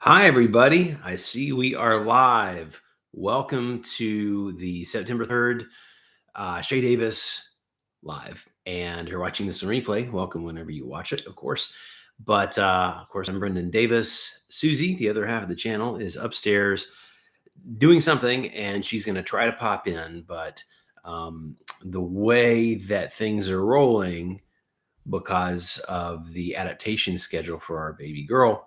Hi, everybody. I see we are live. Welcome to the September 3rd Chez Davis live. And you're watching this on replay. Welcome whenever you watch it, of course. But of course, I'm Brendan Davis. Susie, the other half of the channel, is upstairs doing something and she's going to try to pop in. But the way that things are rolling because of the adaptation schedule for our baby girl,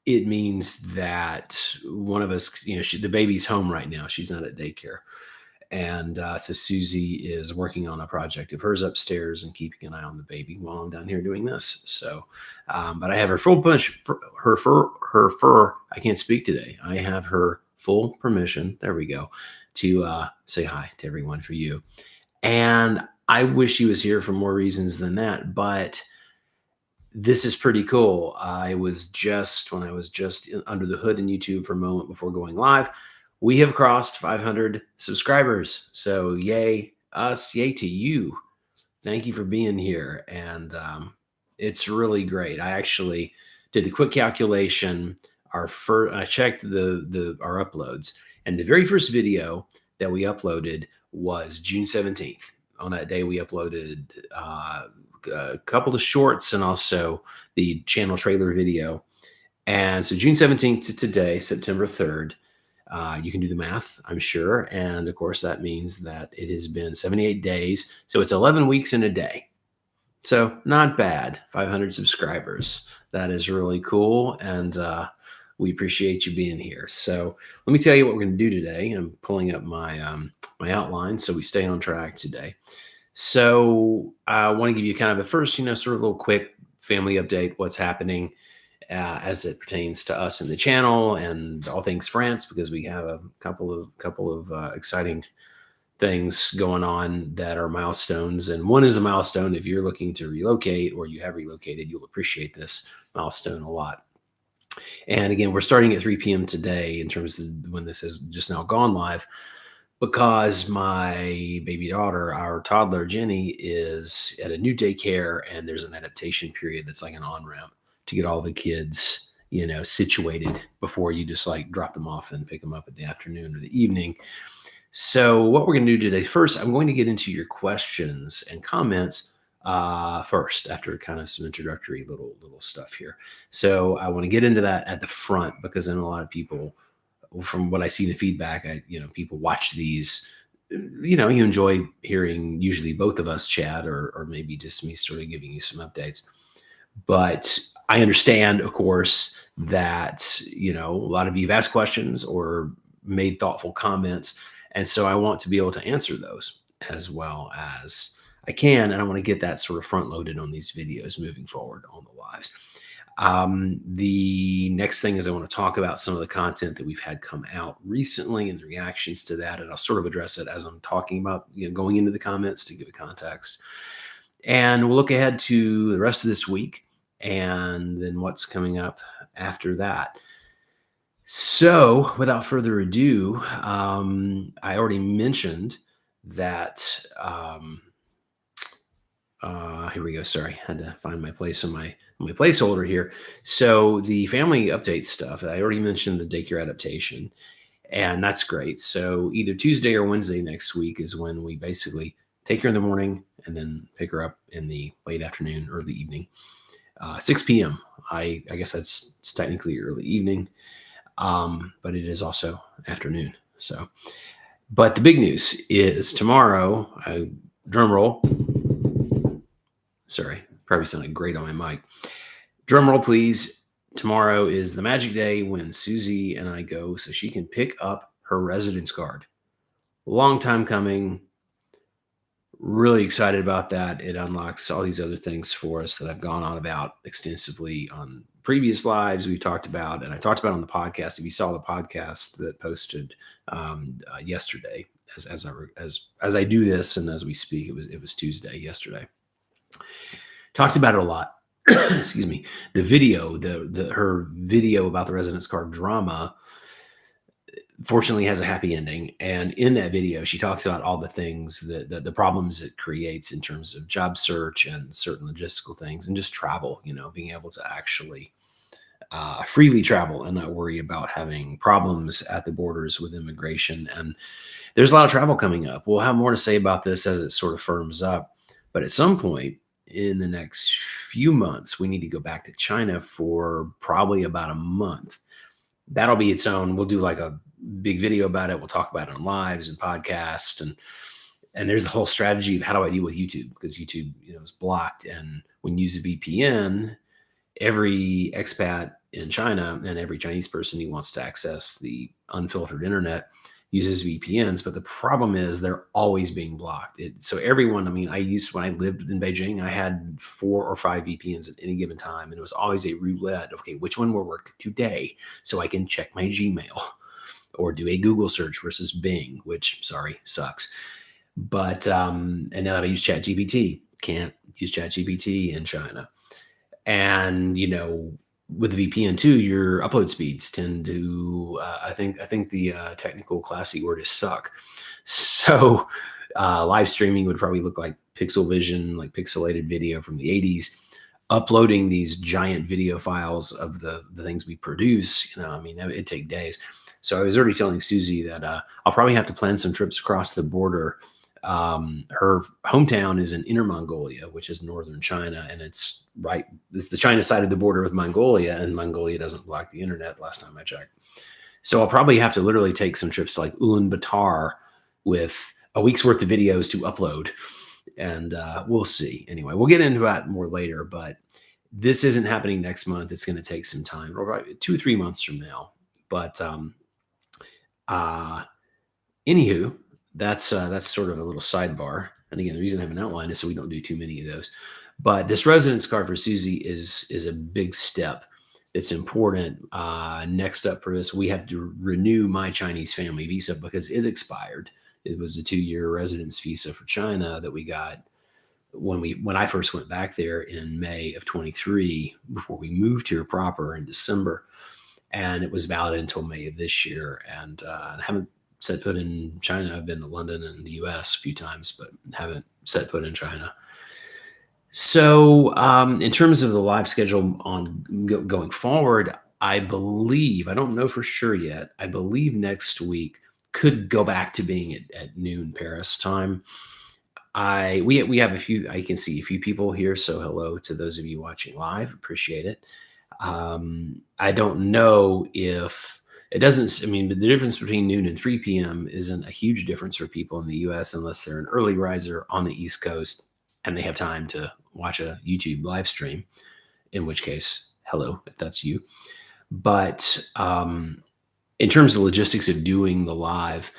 it means that one of us, the baby's home right now. She's not at daycare. And so Susie is working on a project of hers upstairs and keeping an eye on the baby while I'm down here doing this. So, but I have her full push, her fur. I can't speak today. I have her full permission. There we go. To say hi to everyone for you. And I wish she was here for more reasons than that, but this is pretty cool. When I was just under the hood in YouTube for a moment before going live, we have crossed 500 subscribers. So yay us, yay to you. Thank you for being here. And it's really great. I actually did the quick calculation. I checked our uploads, and the very first video that we uploaded was June 17th. On that day, we uploaded a couple of shorts and also the channel trailer video. And so June 17th to today, September 3rd, you can do the math, I'm sure. And of course, that means that it has been 78 days. So it's 11 weeks in a day. So not bad. 500 subscribers. That is really cool. And we appreciate you being here. So let me tell you what we're going to do today. I'm pulling up my outline so we stay on track today. So I want to give you kind of a first, sort of a little quick family update, what's happening as it pertains to us in the channel and all things France, because we have a couple of exciting things going on that are milestones. And one is a milestone. If you're looking to relocate or you have relocated, you'll appreciate this milestone a lot. And again, we're starting at 3 p.m. today in terms of when this has just now gone live, because my baby daughter, our toddler, Genny, is at a new daycare, and there's an adaptation period that's like an on-ramp to get all the kids, situated before you just like drop them off and pick them up in the afternoon or the evening. So what we're going to do today, first, I'm going to get into your questions and comments first, after kind of some introductory little stuff here. So I want to get into that at the front, because I know a lot of people, from what I see the feedback, people watch these, you enjoy hearing usually both of us chat or maybe just me sort of giving you some updates. But I understand, of course, that, a lot of you have asked questions or made thoughtful comments. And so I want to be able to answer those as well as I can. And I want to get that sort of front loaded on these videos moving forward on the lives. The next thing is I want to talk about some of the content that we've had come out recently and the reactions to that. And I'll sort of address it as I'm talking about, going into the comments to give a context. And we'll look ahead to the rest of this week and then what's coming up after that. So without further ado, I already mentioned that, here we go. Sorry, I had to find my place on my placeholder here. So the family update stuff, I already mentioned the daycare adaptation, and that's great. So either Tuesday or Wednesday next week is when we basically take her in the morning and then pick her up in the late afternoon, early evening, 6 p.m. I guess it's technically early evening, but it is also afternoon. So, but the big news is tomorrow, drum roll. Sorry, probably sounded great on my mic. Drum roll, please. Tomorrow is the magic day when Susie and I go so she can pick up her residence card. Long time coming. Really excited about that. It unlocks all these other things for us that I've gone on about extensively on previous lives we've talked about, and I talked about on the podcast. If you saw the podcast that posted yesterday, as I do this and as we speak, it was Tuesday yesterday. Talked about it a lot. Excuse me. The video, her video about the residence card drama, fortunately has a happy ending. And in that video, she talks about all the things the problems it creates in terms of job search and certain logistical things and just travel, being able to actually freely travel and not worry about having problems at the borders with immigration. And there's a lot of travel coming up. We'll have more to say about this as it sort of firms up. But at some point in the next few months, we need to go back to China for probably about a month. That'll be its own. We'll do like a big video about it. We'll talk about it on lives and podcasts, and there's the whole strategy of how do I deal with YouTube, because YouTube, is blocked. And when you use a VPN, every expat in China and every Chinese person who wants to access the unfiltered internet uses VPNs. But the problem is they're always being blocked. So everyone, when I lived in Beijing, I had 4 or 5 VPNs at any given time. And it was always a roulette. Okay, which one will work today so I can check my Gmail or do a Google search versus Bing, which, sorry, sucks. But, and now that I use ChatGPT, can't use ChatGPT in China. And, with the VPN too, your upload speeds tend to, I think the technical classy word is suck. So live streaming would probably look like pixel vision, like pixelated video from the 80s. Uploading these giant video files of the things we produce, it'd take days. So I was already telling Susie that I'll probably have to plan some trips across the border. Her hometown is in Inner Mongolia, which is northern China, and it's the China side of the border with Mongolia, and Mongolia doesn't block the internet last time I checked. So I'll probably have to literally take some trips to like Ulaanbaatar with a week's worth of videos to upload, and we'll see. Anyway, we'll get into that more later, but this isn't happening next month. It's going to take some time, probably 2 or 3 months from now. But anywho, that's sort of a little sidebar. And again, the reason I have an outline is so we don't do too many of those. But this residence card for Susie is a big step. It's important. Next up for us, we have to renew my Chinese family visa because it expired. It was a 2-year residence visa for China that we got when I first went back there in May of 23, before we moved here proper in December. And it was valid until May of this year. And I haven't set foot in China. I've been to London and the US a few times, but haven't set foot in China. So in terms of the live schedule on going forward, I believe, I don't know for sure yet, I believe next week could go back to being at noon Paris time. We have a few, I can see a few people here. So hello to those of you watching live. Appreciate it. I don't know if it doesn't, the difference between noon and 3 p.m. isn't a huge difference for people in the US unless they're an early riser on the East Coast and they have time to watch a YouTube live stream, in which case, hello, if that's you. But in terms of logistics of doing the live,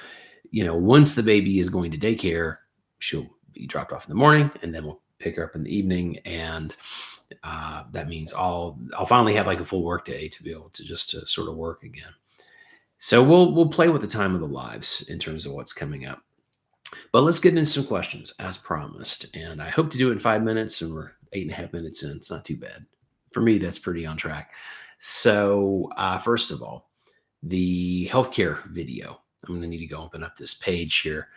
once the baby is going to daycare, she'll be dropped off in the morning and then we'll pick her up in the evening. And that means I'll finally have like a full work day to be able to to sort of work again. So we'll play with the time of the lives in terms of what's coming up. But let's get into some questions as promised. And I hope to do it in 5 minutes, and we're 8.5 minutes in. It's not too bad. For me, that's pretty on track. So first of all, the healthcare video. I'm going to need to go open up this page here.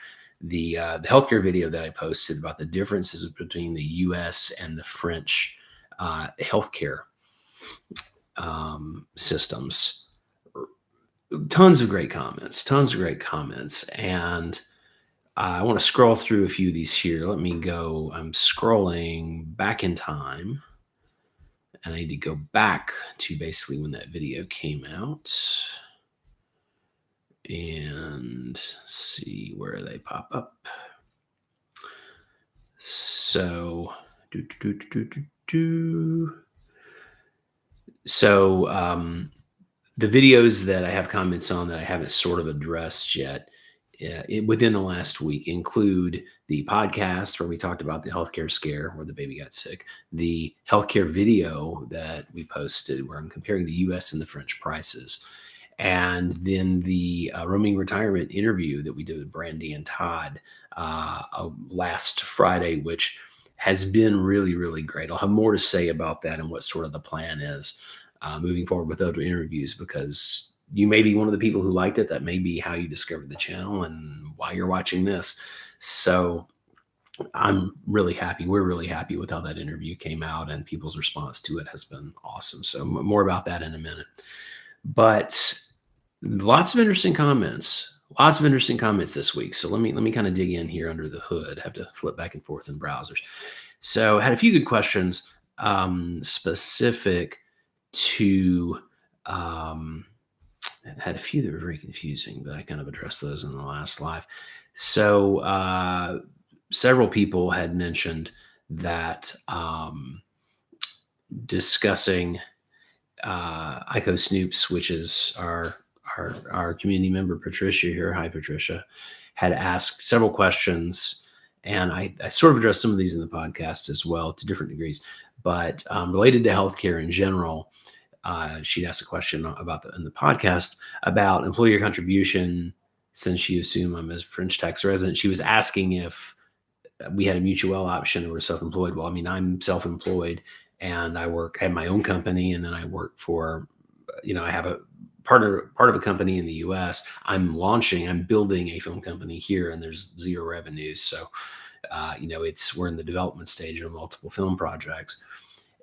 The healthcare video that I posted about the differences between the U.S. and the French healthcare systems. Tons of great comments. And I want to scroll through a few of these here. Let me go. I'm scrolling back in time. And I need to go back to basically when that video came out and see where they pop up. So, the videos that I have comments on that I haven't sort of addressed yet within the last week include the podcast where we talked about the healthcare scare where the baby got sick, the healthcare video that we posted where I'm comparing the US and the French prices, and then the roaming retirement interview that we did with Brandy and Todd last Friday, which has been really, really great. I'll have more to say about that and what sort of the plan is moving forward with other interviews, because you may be one of the people who liked it. That may be how you discovered the channel and why you're watching this. So I'm really happy. We're really happy with how that interview came out, and people's response to it has been awesome. So more about that in a minute. But lots of interesting comments. Lots of interesting comments this week. So let me kind of dig in here under the hood. Have to flip back and forth in browsers. So had a few good questions specific to um, had a few that were very confusing, but I kind of addressed those in the last live. So several people had mentioned that discussing Ico Snoops, which is our community member Patricia here. Hi, Patricia. Had asked several questions, and I sort of addressed some of these in the podcast as well to different degrees, but related to healthcare in general. She'd asked a question about in the podcast about employer contribution. Since she assumed I'm a French tax resident, she was asking if we had a mutual option or we're self-employed. Well, I mean, I'm self-employed and I have my own company, and then I work for, I have a part of a company in the US. I'm building a film company here, and there's zero revenues. So, we're in the development stage of multiple film projects.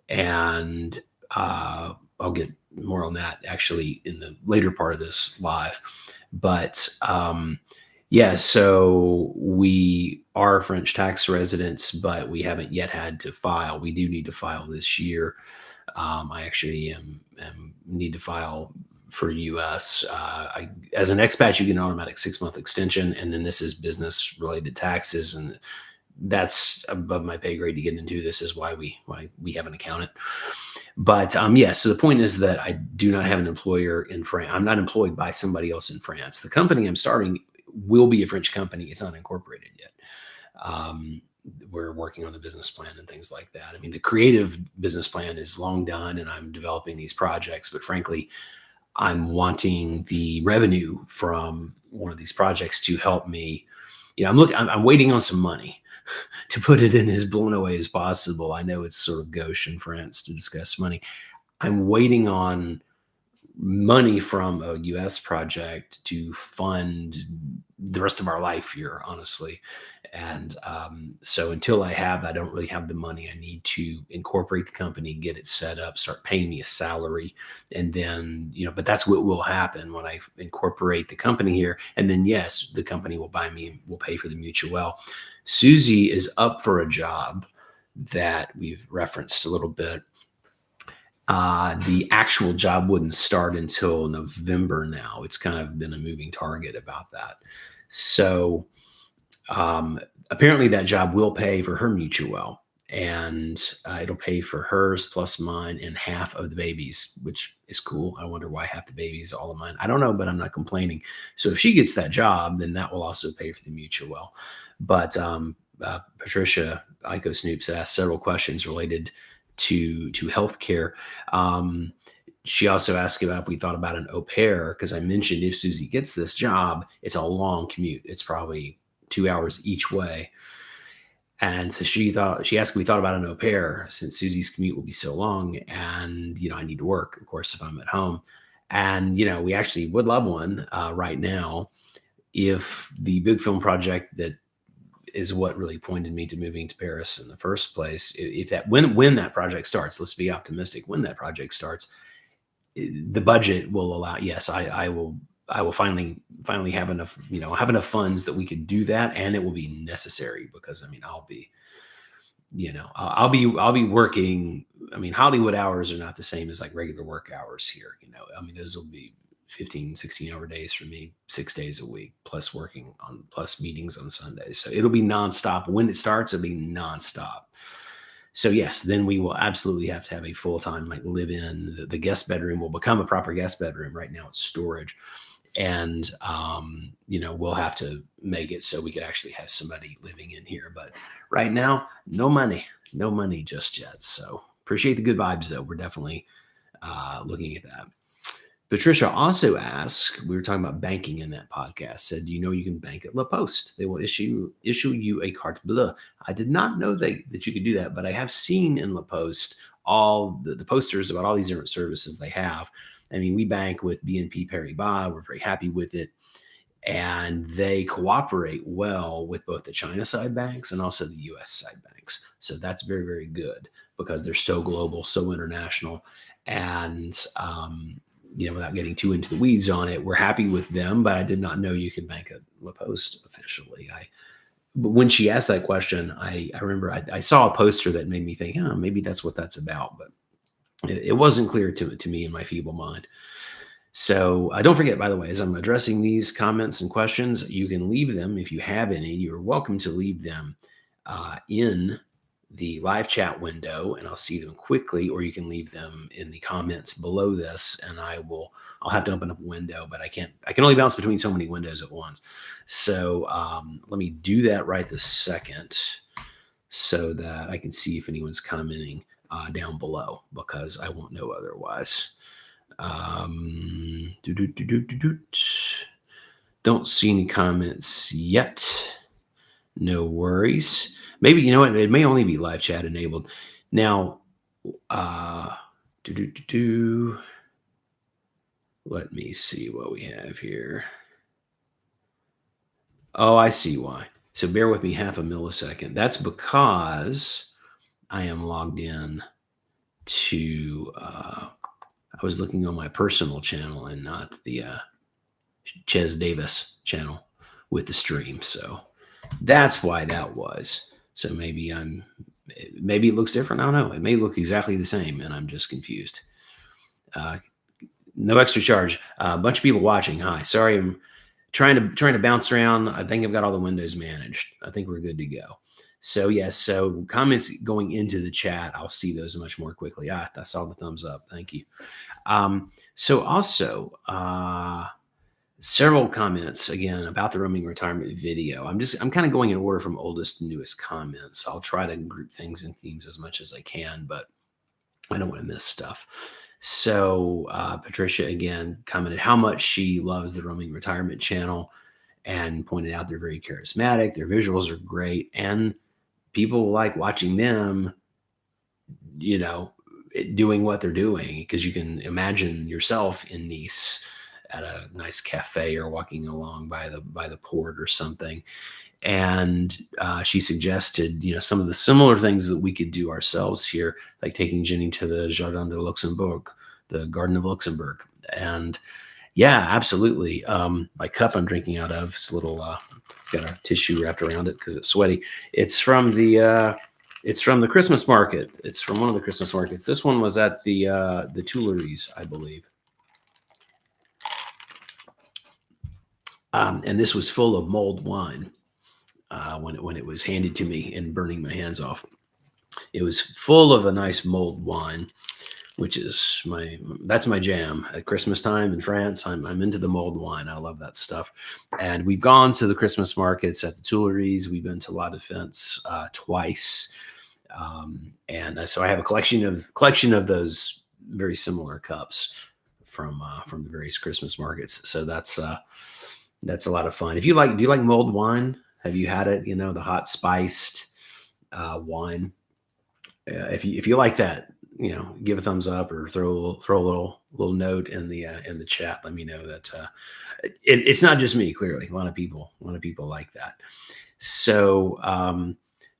And I'll get more on that actually in the later part of this live. But yeah, so we are French tax residents, but we haven't yet had to file. We do need to file this year. I actually need to file for US. As an expat, you get an automatic 6-month extension, and then this is business related taxes, and that's above my pay grade to get into. This is why we have an accountant. But yeah, so the point is that I do not have an employer in France. I'm not employed by somebody else in France. The company I'm starting will be a French company. It's not incorporated yet. We're working on the business plan and things like that. I mean, the creative business plan is long done, and I'm developing these projects, but frankly, I'm wanting the revenue from one of these projects to help me. I'm waiting on some money to put it in as blown away as possible. I know it's sort of gauche in France to discuss money. I'm waiting on money from a US project to fund the rest of our life here, honestly. And so until I don't really have the money. I need to incorporate the company, get it set up, start paying me a salary. And then, but that's what will happen when I incorporate the company here. And then, yes, the company will will pay for the mutual. Susie is up for a job that we've referenced a little bit. The actual job wouldn't start until November now. It's kind of been a moving target about that. So apparently that job will pay for her mutual, and it'll pay for hers plus mine and half of the babies, which is cool. I wonder why half the babies, all of mine. I don't know, but I'm not complaining. So if she gets that job, then that will also pay for the mutual. But Patricia Ico Snoops asked several questions related to healthcare. She also asked about if we thought about an au pair, because I mentioned if Susie gets this job, it's a long commute. It's probably 2 hours each way. And so she asked if we thought about an au pair, since Susie's commute will be so long, and I need to work, of course, if I'm at home. And we actually would love one right now. If the big film project that is what really pointed me to moving to Paris in the first place, when that project starts, let's be optimistic. When that project starts, the budget will allow. Yes, I will finally have enough, have enough funds that we could do that, and it will be necessary because I'll be, I'll be working. I mean, Hollywood hours are not the same as like regular work hours here. Those will be 15, 16-hour days for me, 6 days a week, plus plus meetings on Sundays. So it'll be nonstop. When it starts, it'll be nonstop. So yes, then we will absolutely have to have a full-time, like live in. The guest bedroom will become a proper guest bedroom. Right now it's storage. And, we'll have to make it so we could actually have somebody living in here. But right now, no money just yet. So appreciate the good vibes though. We're definitely looking at that. Patricia also asked, we were talking about banking in that podcast, said, do you can bank at La Poste? They will issue you a carte bleue. I did not know that you could do that, but I have seen in La Poste all the posters about all these different services they have. I mean, we bank with BNP Paribas. We're very happy with it. and they cooperate well with both the China side banks and also the US side banks. So that's very, very good because they're so global, so international. And, without getting too into the weeds on it, we're happy with them, but I did not know you could bank at La Poste officially. But when she asked that question, I remember I saw a poster that made me think, oh, maybe that's what that's about. But it wasn't clear to me in my feeble mind. So don't forget, by the way, as I'm addressing these comments and questions, you can leave them if you have any. You're welcome to leave them in the live chat window, and I'll see them quickly, or you can leave them in the comments below this, and I'll have to open up a window, but I can only bounce between so many windows at once. So let me do that right this second so that I can see if anyone's commenting down below, because I won't know otherwise. Don't see any comments yet. No worries. Maybe, you know what? It may only be live chat enabled. Now, let me see what we have here. Oh, I see why. So bear with me half a millisecond. That's because I am logged in to, I was looking on my personal channel and not the Chez Davis channel with the stream. So that's why that was. So maybe it looks different. I don't know. It may look exactly the same, and I'm just confused. No extra charge. A bunch of people watching. Hi. Sorry, I'm trying to bounce around. I think I've got all the windows managed. I think we're good to go. So yes. So comments going into the chat, I'll see those much more quickly. I saw the thumbs up. Thank you. So also, several comments again about the roaming retirement video. I'm kind of going in order from oldest to newest comments. I'll try to group things in themes as much as I can, but I don't want to miss stuff. So Patricia again commented how much she loves the roaming retirement channel and pointed out they're very charismatic. Their visuals are great, and people like watching them, doing what they're doing, because you can imagine yourself in Nice at a nice cafe or walking along by the port or something. And she suggested, some of the similar things that we could do ourselves here, like taking Genny to the Jardin de Luxembourg, the Garden of Luxembourg. And yeah, absolutely. My cup I'm drinking out of is a little, got a tissue wrapped around it because it's sweaty. It's from the Christmas market. It's from one of the Christmas markets. This one was at the Tuileries, I believe. And this was full of mulled wine when it was handed to me and burning my hands off. It was full of a nice mulled wine, which is that's my jam at Christmas time in France. I'm into the mulled wine. I love that stuff. And we've gone to the Christmas markets at the Tuileries. We've been to La Défense twice. And so I have a collection of those very similar cups from the various Christmas markets. So that's a lot of fun. Do you like mulled wine? Have you had it? The hot spiced wine. If you like that, give a thumbs up or throw a little note in the chat. Let me know that it's not just me. Clearly, a lot of people like that. So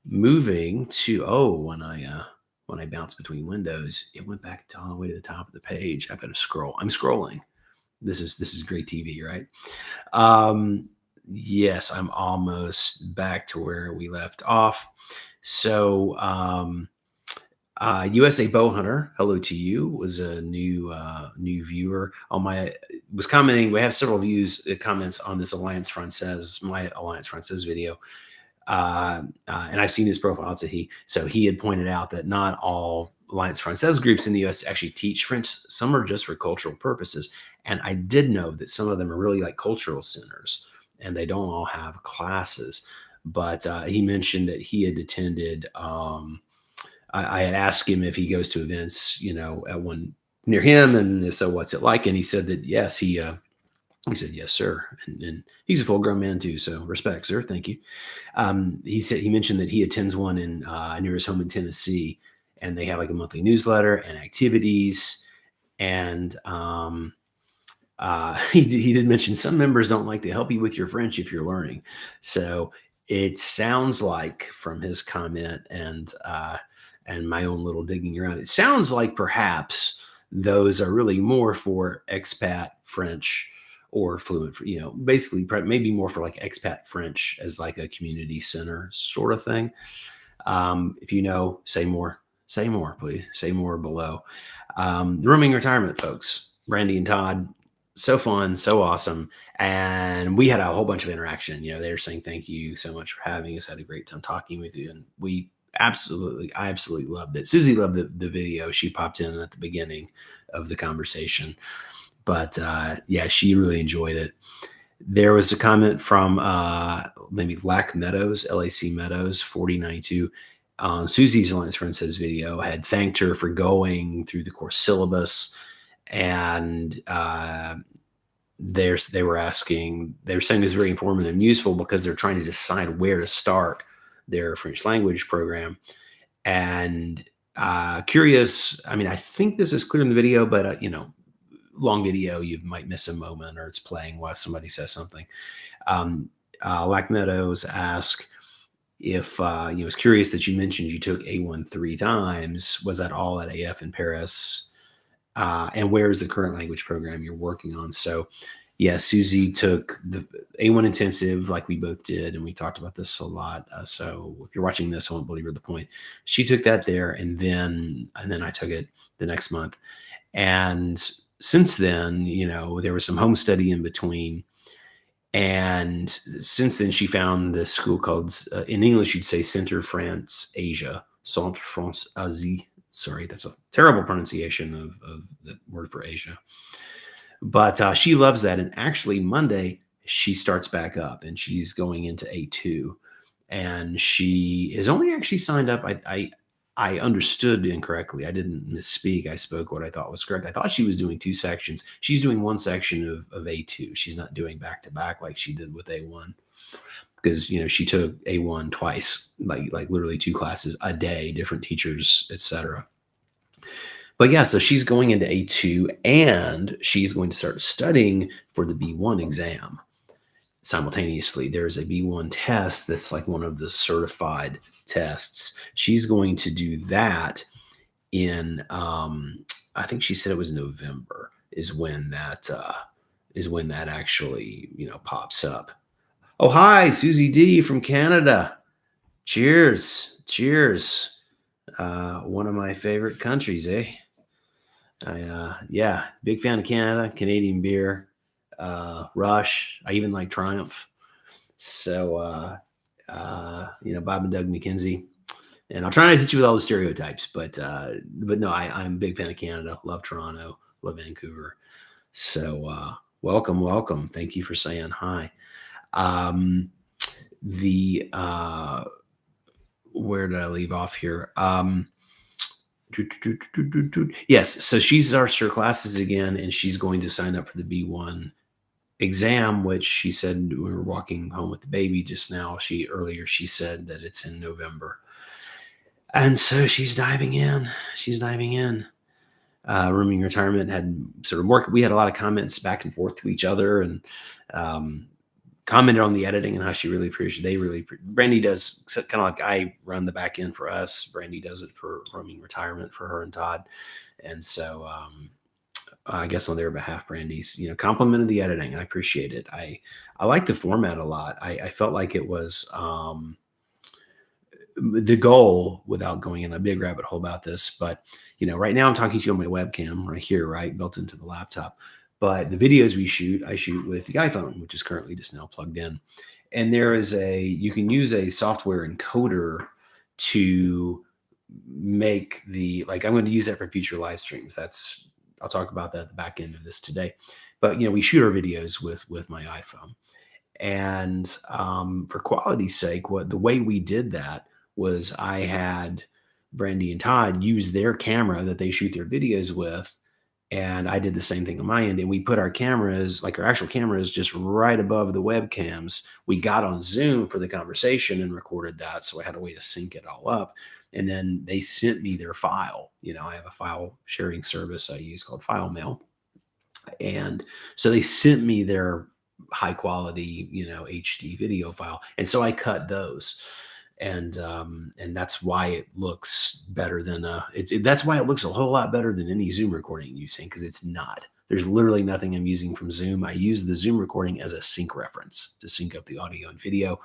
moving to when I bounce between windows, it went back all the way to the top of the page. I've got to scroll. I'm scrolling. This is great TV, right? Yes, I'm almost back to where we left off. So USA Bowhunter, hello to you, was a new viewer was commenting. We have several comments on this my Alliance Française video. And I've seen his profile. It's a he. So he had pointed out that not all Alliance Française groups in the US actually teach French. Some are just for cultural purposes. And I did know that some of them are really like cultural centers, and they don't all have classes. But he mentioned that he had attended. I had asked him if he goes to events, at one near him, and if so, what's it like? And he said that yes, he said yes, sir, and he's a full-grown man too. So respect, sir. Thank you. He mentioned that he attends one in near his home in Tennessee, and they have like a monthly newsletter and activities, and He did mention some members don't like to help you with your French if you're learning. So it sounds like from his comment and my own little digging around, it sounds like perhaps those are really more for expat French or fluent, basically maybe more for like expat French as like a community center sort of thing. If you know, say more, please say more below. Rooming retirement folks, Brandy and Todd, so fun, so awesome. And we had a whole bunch of interaction. They were saying, thank you so much for having us. Had a great time talking with you. And I absolutely loved it. Susie loved the video. She popped in at the beginning of the conversation, but yeah, she really enjoyed it. There was a comment from maybe Lac Meadows, LAC Meadows, 4092. Susie's Alliance Friend Says video had thanked her for going through the course syllabus. And they were saying it's very informative and useful because they're trying to decide where to start their French language program. And curious, I mean, I think this is clear in the video, but long video, you might miss a moment or it's playing while somebody says something. Lac Meadows asked if was curious that you mentioned you took A1 3 times. Was that all at AF in Paris? And where is the current language program you're working on? So yeah, Susie took the A1 intensive like we both did, and we talked about this a lot. So if you're watching this, I won't belabor the point. She took that there, and then I took it the next month. And since then, there was some home study in between. And since then, she found this school called, in English, you'd say Centre France Asia, Centre France Asie. Sorry, that's a terrible pronunciation of the word for Asia. But she loves that. And actually, Monday, she starts back up and she's going into A2. And she is only actually signed up. I understood incorrectly. I didn't misspeak. I spoke what I thought was correct. I thought she was doing 2 sections. She's doing 1 section of A2. She's not doing back to back like she did with A1. Because she took A1 twice, like literally 2 classes a day, different teachers, etc. But yeah, so she's going into A2 and she's going to start studying for the B1 exam. Simultaneously, there's a B1 test that's like one of the certified tests. She's going to do that in I think she said it was November is when that actually pops up. Oh, hi, Susie D from Canada. Cheers. One of my favorite countries, eh? Yeah, big fan of Canada, Canadian beer, Rush. I even like Triumph. So, Bob and Doug McKenzie. And I'll try not to hit you with all the stereotypes, but no, I'm a big fan of Canada. Love Toronto, love Vancouver. So welcome. Thank you for saying hi. Where did I leave off here? Yes, so she starts her classes again, and she's going to sign up for the B1 exam, which she said when we were walking home with the baby just now. Earlier she said that it's in November, and so she's diving in. Rooming retirement had sort of work. We had a lot of comments back and forth to each other, and commented on the editing and how she really appreciated. Brandy does kind of like I run the back end for us. Brandy does it for rooming retirement for her and Todd, and so I guess on their behalf, Brandy's complimented the editing. I appreciate it. I like the format a lot. I felt like it was the goal, without going in a big rabbit hole about this, but right now I'm talking to you on my webcam right here, right, built into the laptop. But the videos I shoot with the iPhone, which is currently just now plugged in. And you can use a software encoder to make I'm going to use that for future live streams. I'll talk about that at the back end of this today. But, we shoot our videos with my iPhone. And for quality's sake, the way we did that was I had Brandy and Todd use their camera that they shoot their videos with. And I did the same thing on my end. And we put our cameras, like our actual cameras, just right above the webcams. We got on Zoom for the conversation and recorded that. So I had a way to sync it all up. And then they sent me their file. I have a file sharing service I use called File Mail. And so they sent me their high quality, HD video file. And so I cut those. And that's why it looks better than that's why it looks a whole lot better than any Zoom recording I'm using, because it's not. There's literally nothing I'm using from Zoom. I use the Zoom recording as a sync reference to sync up the audio and video.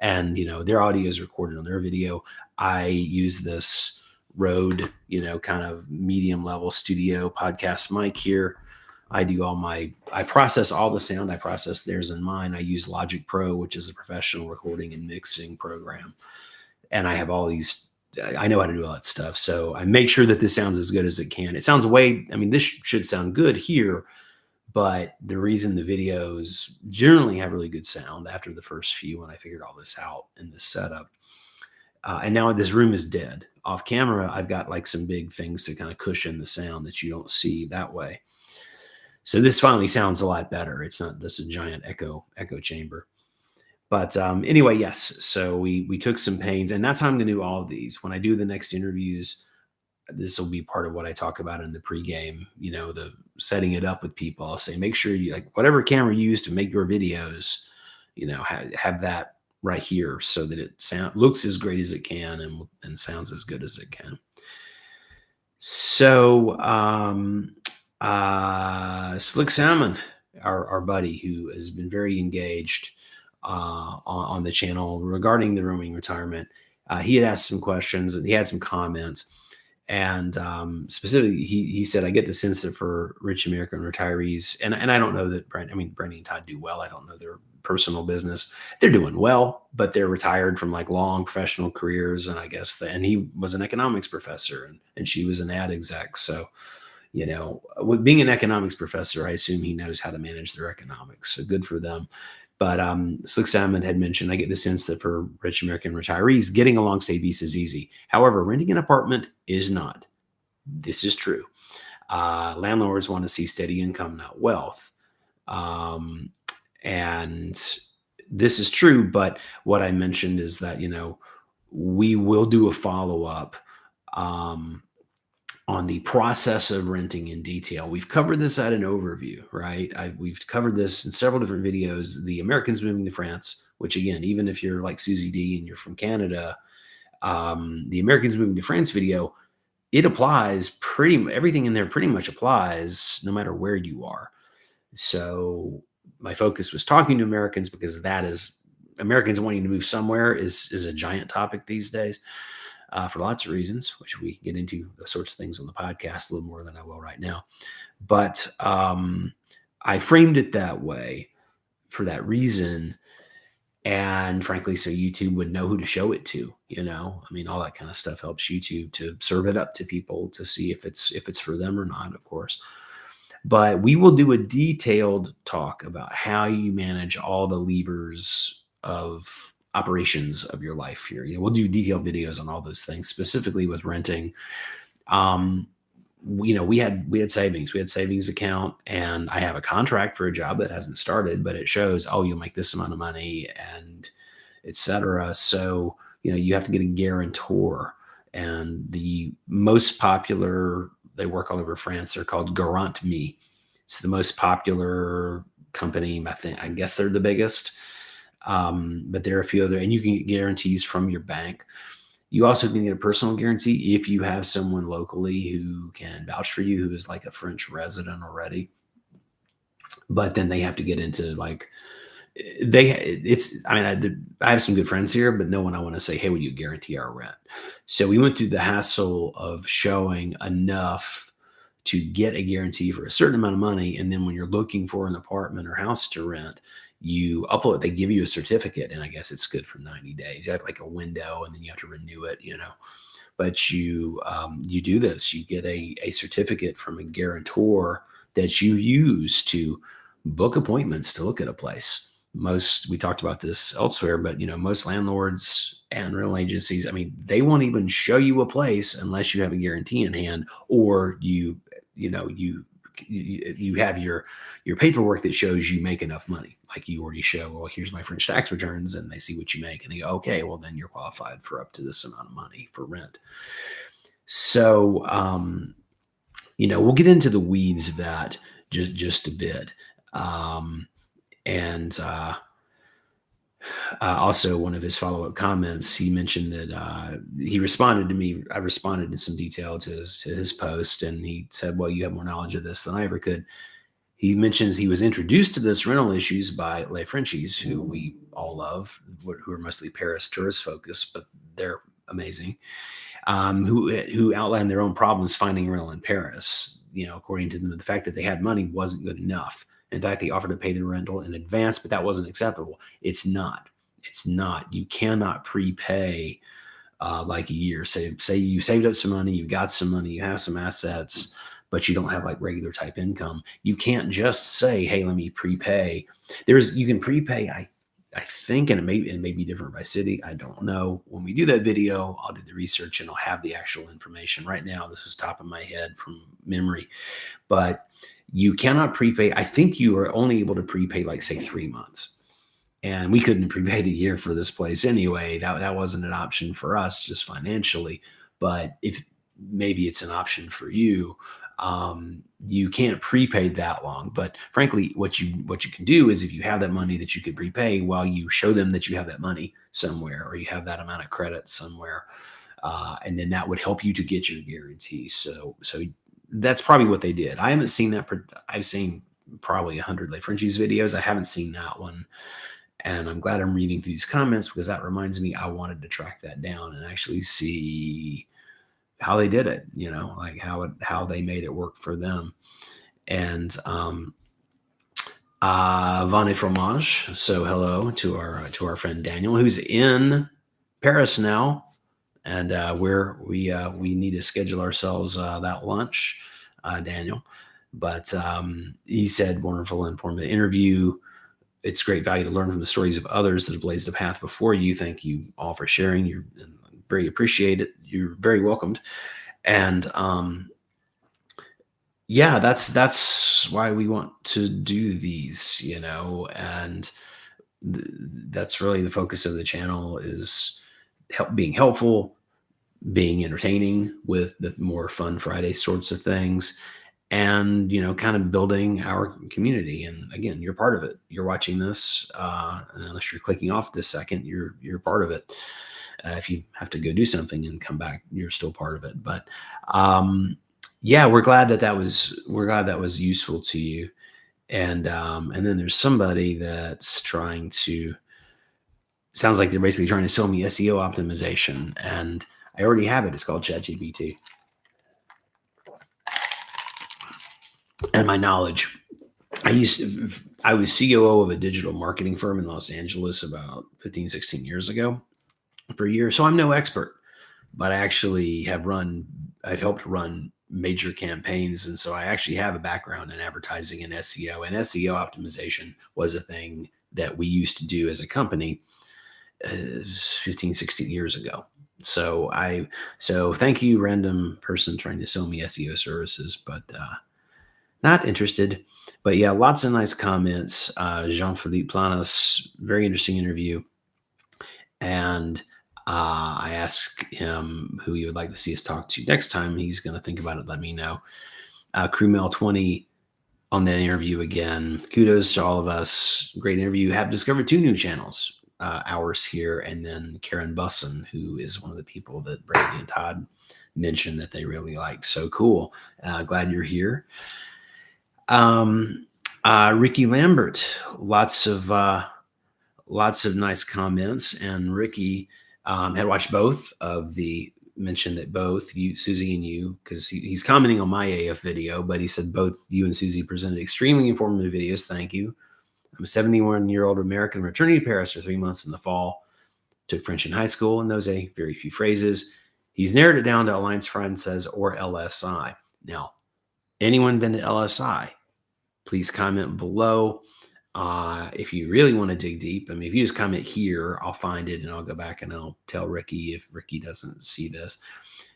And their audio is recorded on their video. I use this Rode, kind of medium level studio podcast mic here. I process all the sound. I process theirs and mine. I use Logic Pro, which is a professional recording and mixing program. And I have all these, I know how to do all that stuff. So I make sure that this sounds as good as it can. It sounds this should sound good here, but the reason the videos generally have really good sound after the first few, when I figured all this out in this setup. And now this room is dead. Off camera, I've got like some big things to kind of cushion the sound that you don't see that way. So this finally sounds a lot better. It's not just a giant echo chamber. But anyway, yes. So we took some pains, and that's how I'm going to do all of these. When I do the next interviews, this will be part of what I talk about in the pregame. The setting it up with people. I'll say, make sure you, like, whatever camera you use to make your videos, have that right here so that it looks as great as it can and sounds as good as it can. So Slick Salmon, our buddy, who has been very engaged on the channel regarding the roaming retirement. He had asked some questions and he had some comments. And specifically, he said, I get the sense that for rich American retirees, and I don't know that Brandy and Todd do well. I don't know their personal business. They're doing well, but they're retired from like long professional careers. And I guess and he was an economics professor and she was an ad exec. So, with being an economics professor, I assume he knows how to manage their economics. So good for them. But Slick Salmon had mentioned, I get the sense that for rich American retirees, getting a long stay visa is easy. However, renting an apartment is not. This is true. Landlords want to see steady income, not wealth. And this is true. But what I mentioned is that, we will do a follow-up on the process of renting in detail. We've covered this at an overview, right? We've covered this in several different videos. The Americans moving to France, which again, even if you're like Susie D and you're from Canada, the Americans moving to France video, it applies everything in there pretty much applies no matter where you are. So my focus was talking to Americans because Americans wanting to move somewhere is a giant topic these days. For lots of reasons, which we get into the sorts of things on the podcast a little more than I will right now. But I framed it that way for that reason. And frankly, so YouTube would know who to show it to, all that kind of stuff helps YouTube to serve it up to people to see if it's for them or not, of course. But we will do a detailed talk about how you manage all the levers of operations of your life here. We'll do detailed videos on all those things, specifically with renting. We had savings account, and I have a contract for a job that hasn't started, but it shows, you'll make this amount of money and etc. So, you have to get a guarantor, and the most popular, they work all over France. They're called Garant Me. It's the most popular company. I guess they're the biggest. But there are a few other, and you can get guarantees from your bank. You also can get a personal guarantee if you have someone locally who can vouch for you, who is like a French resident already. But then they have to get into like, I have some good friends here, but no one I want to say, hey, will you guarantee our rent? So we went through the hassle of showing enough to get a guarantee for a certain amount of money. And then when you're looking for an apartment or house to rent, you upload, they give you a certificate, and I guess it's good for 90 days. You have like a window and then you have to renew it, but you do this, you get a certificate from a guarantor that you use to book appointments to look at a place. We talked about this elsewhere, but most landlords and rental agencies, they won't even show you a place unless you have a guarantee in hand, or you have your paperwork that shows you make enough money. Like you already show, well, here's my French tax returns, and they see what you make and they go, okay, well then you're qualified for up to this amount of money for rent. So, we'll get into the weeds of that just a bit. Um, and Also, one of his follow-up comments, he mentioned that he responded to me. I responded in some detail to his post, and he said, "Well, you have more knowledge of this than I ever could." He mentions he was introduced to this rental issues by Les Frenchies, who we all love, who are mostly Paris tourist focused, but they're amazing. Who outlined their own problems finding rental in Paris. According to them, the fact that they had money wasn't good enough. In fact, they offered to pay the rental in advance, but that wasn't acceptable. It's not. It's not. You cannot prepay like a year. Say you saved up some money, you've got some money, you have some assets, but you don't have like regular type income. You can't just say, "Hey, let me prepay." You can prepay. I think, and it may be different by city. I don't know. When we do that video, I'll do the research and I'll have the actual information. Right now, this is top of my head from memory, but you cannot prepay. I think you are only able to prepay like say 3 months. And we couldn't have prepaid a year for this place anyway. That wasn't an option for us, just financially. But if maybe it's an option for you, you can't prepay that long. But frankly, what you can do is if you have that money that you could prepay, while you show them that you have that money somewhere or you have that amount of credit somewhere, and then that would help you to get your guarantee. So that's probably what they did. I haven't seen that. I've seen probably 100 like Frenchies videos. I haven't seen that one. And I'm glad I'm reading through these comments because that reminds me I wanted to track that down and actually see how they did it, like how they made it work for them. And Vane Fromage. So hello to our friend Daniel, who's in Paris now, and we need to schedule ourselves that lunch, Daniel. But he said, "Wonderful, informative interview. It's great value to learn from the stories of others that have blazed the path before you. Thank you all for sharing. You're very appreciated. You're very welcomed." And yeah, that's why we want to do these, and that's really the focus of the channel is being helpful, being entertaining with the more fun Friday sorts of things, and kind of building our community. And again, you're part of it. You're watching this, and unless you're clicking off this second, you're part of it. If you have to go do something and come back, you're still part of it. But yeah, we're glad that was useful to you. And then there's somebody that's trying to. Sounds like they're basically trying to sell me SEO optimization, and I already have it. It's called ChatGPT. And my knowledge, I was COO of a digital marketing firm in Los Angeles about 15, 16 years ago for a year. So I'm no expert, but I actually I've helped run major campaigns. And so I actually have a background in advertising and SEO, and SEO optimization was a thing that we used to do as a company 15, 16 years ago. So thank you, random person trying to sell me SEO services, but not interested. But yeah, lots of nice comments. Jean-Philippe Planas, very interesting interview. And I asked him who he would like to see us talk to next time. He's going to think about it. Let me know. Crewmail20 on the interview again. Kudos to all of us. Great interview. Have discovered 2 new channels, ours here, and then Karen Busson, who is one of the people that Brady and Todd mentioned that they really like. So cool. Glad you're here. Ricky Lambert, lots of nice comments, and Ricky had watched both of mentioned that both you, Susie, and you, because he's commenting on my AF video, but he said both you and Susie presented extremely informative videos. Thank you. I'm a 71-year-old American returning to Paris for 3 months in the fall. Took French in high school and knows a very few phrases. He's narrowed it down to Alliance Francaise or LSI. Now, anyone been to LSI? Please comment below. If you really want to dig deep, if you just comment here, I'll find it and I'll go back and I'll tell Ricky if Ricky doesn't see this.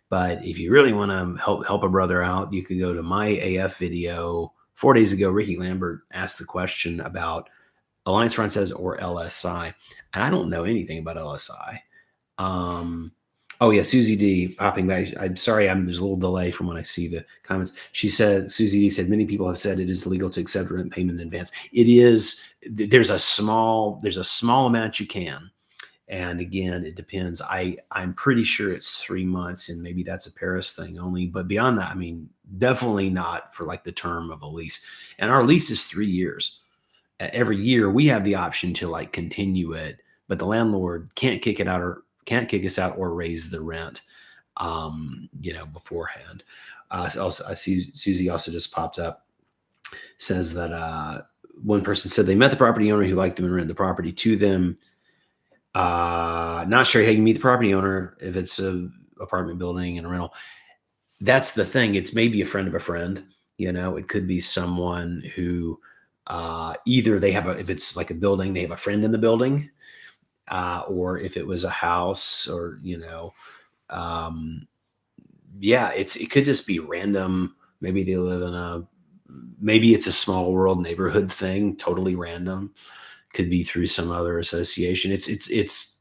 But if you really want to help a brother out, you could go to my AF video 4 days ago. Ricky Lambert asked the question about Alliance Francaise or LSI, and I don't know anything about LSI. Oh yeah, Susie D popping back. I'm sorry, there's a little delay from when I see the comments. She said, Susie D said, many people have said it is illegal to accept rent payment in advance. It is. There's a small amount you can, and again, it depends. I'm pretty sure it's 3 months, and maybe that's a Paris thing only. But beyond that, I mean, definitely not for like the term of a lease. And our lease is 3 years. Every year we have the option to like continue it, but the landlord can't kick us out or raise the rent, beforehand. Also, I see Susie also just popped up, says that one person said they met the property owner who liked them and rented the property to them. Not sure how you can meet the property owner if it's a apartment building and a rental. That's the thing. It's maybe a friend of a friend. It could be someone who either if it's like a building, they have a friend in the building, or if it was a house, or um, yeah, it could just be random. Maybe they live maybe it's a small world neighborhood thing, totally random. Could be through some other association. It's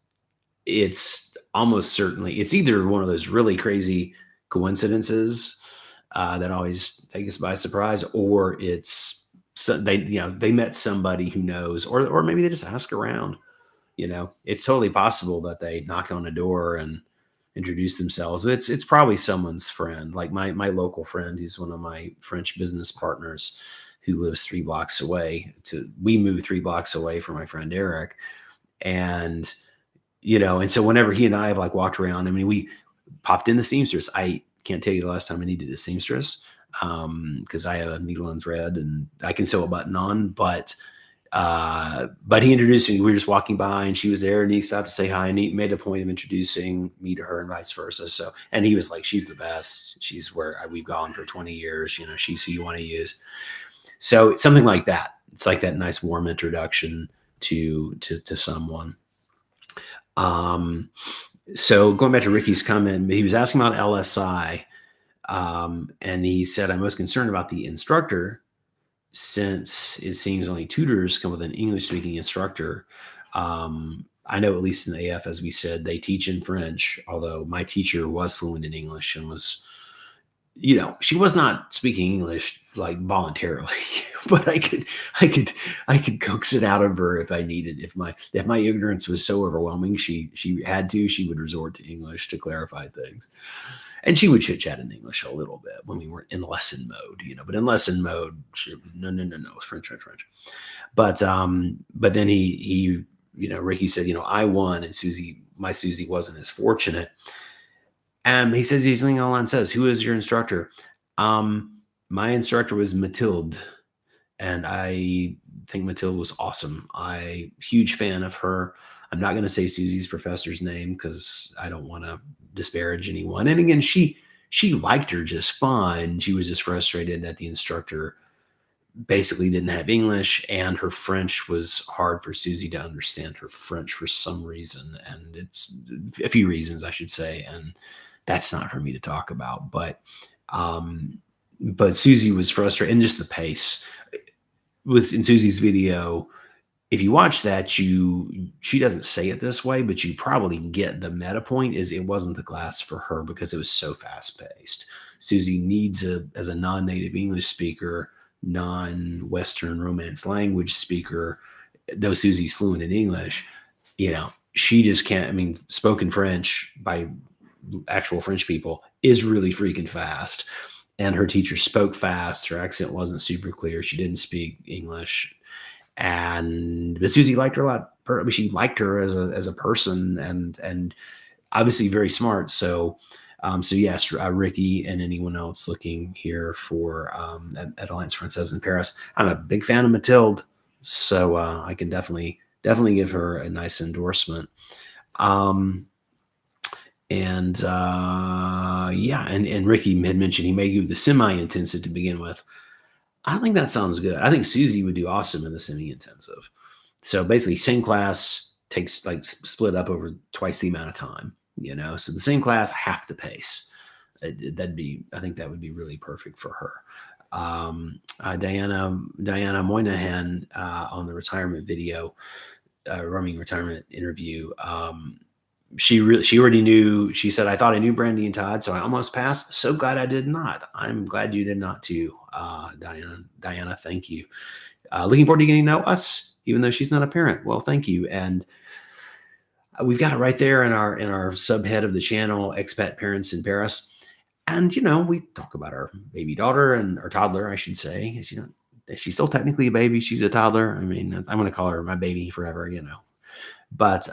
almost certainly it's either one of those really crazy coincidences that always take us by surprise, or it's they met somebody who knows, or maybe they just ask around. It's totally possible that they knocked on a door and introduced themselves. It's probably someone's friend, like my local friend, who's one of my French business partners, who lives 3 blocks away. We moved 3 blocks away from my friend Eric, and and so whenever he and I have like walked around, I mean, we popped in the seamstress. I can't tell you the last time I needed a seamstress, because I have a needle and thread and I can sew a button on, but he introduced me. We were just walking by and she was there, and he stopped to say hi, and he made a point of introducing me to her and vice versa. So, and he was like, she's the best. She's where we've gone for 20 years. She's who you want to use. So it's something like that. It's like that nice warm introduction to someone. So going back to Ricky's comment, he was asking about LSI. And he said, I'm most concerned about the instructor, since it seems only tutors come with an English speaking instructor. I know, at least in the AF, as we said, they teach in French, although my teacher was fluent in English and was, she was not speaking English like voluntarily, but I could coax it out of her if I needed. If my ignorance was so overwhelming, she would resort to English to clarify things. And she would chit chat in English a little bit when we were in lesson mode, but in lesson mode, no, French, French, French. But then he Ricky said, I won, and my Susie wasn't as fortunate. He says, he's listening online, says, who is your instructor? My instructor was Mathilde, and I think Mathilde was awesome. Huge fan of her. I'm not going to say Susie's professor's name because I don't want to disparage anyone. And again, she liked her just fine. She was just frustrated that the instructor basically didn't have English, and her French was hard for Susie to understand her French for some reason. And it's a few reasons, I should say. And that's not for me to talk about, but Susie was frustrated, and just the pace in Susie's video. If you watch that, she doesn't say it this way, but you probably get the meta point is it wasn't the class for her because it was so fast paced. Susie needs as a non-native English speaker, non-Western Romance language speaker, though Susie's fluent in English, she just can't. I mean, spoken French by actual French people is really freaking fast. And her teacher spoke fast. Her accent wasn't super clear. She didn't speak English. But Susie liked her a lot. She liked her as a person, and obviously very smart. So yes, Ricky and anyone else looking here for at Alliance Française in Paris, I'm a big fan of Mathilde, so I can definitely give her a nice endorsement. And Ricky had mentioned he may do the semi-intensive to begin with. I think that sounds good. I think Susie would do awesome in the semi-intensive. So basically, same class takes split up over twice the amount of time. So the same class, half the pace. I think that would be really perfect for her. Diana Moynihan on the retirement video, roaming retirement interview. she already knew. She said, "I thought I knew Brandy and Todd, so I almost passed. So glad I did not. I'm glad you did not too, Diana. Diana, thank you. Looking forward to getting to know us, even though she's not a parent. Well, thank you. And we've got it right there in our subhead of the channel, Expat Parents in Paris. And we talk about our baby daughter and our toddler, I should say. She's still technically a baby. She's a toddler. I mean, I'm going to call her my baby forever. But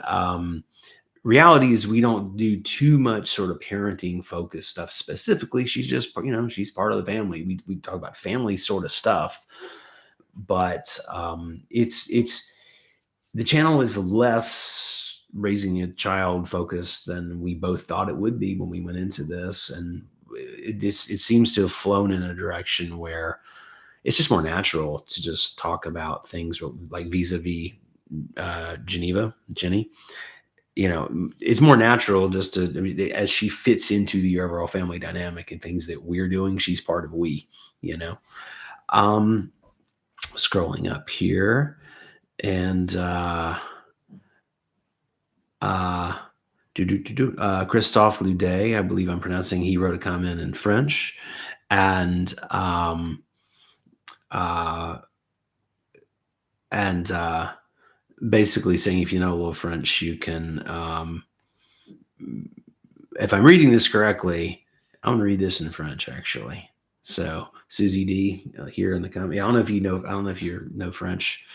reality is we don't do too much sort of parenting focused stuff specifically. She's just, she's part of the family. We talk about family sort of stuff, but it's the channel is less raising a child focused than we both thought it would be when we went into this. And it seems to have flown in a direction where it's just more natural to just talk about things like vis-a-vis Genny. It's more natural just to, as she fits into the overall family dynamic and things that we're doing, she's part of um, scrolling up here and, Christophe Ludet, I believe I'm pronouncing, he wrote a comment in French and, uh, and, basically saying if you know a little French, you can, if I'm reading this correctly, I'm going to read this in French actually. So Susie D here in the comment. I don't know if you know French.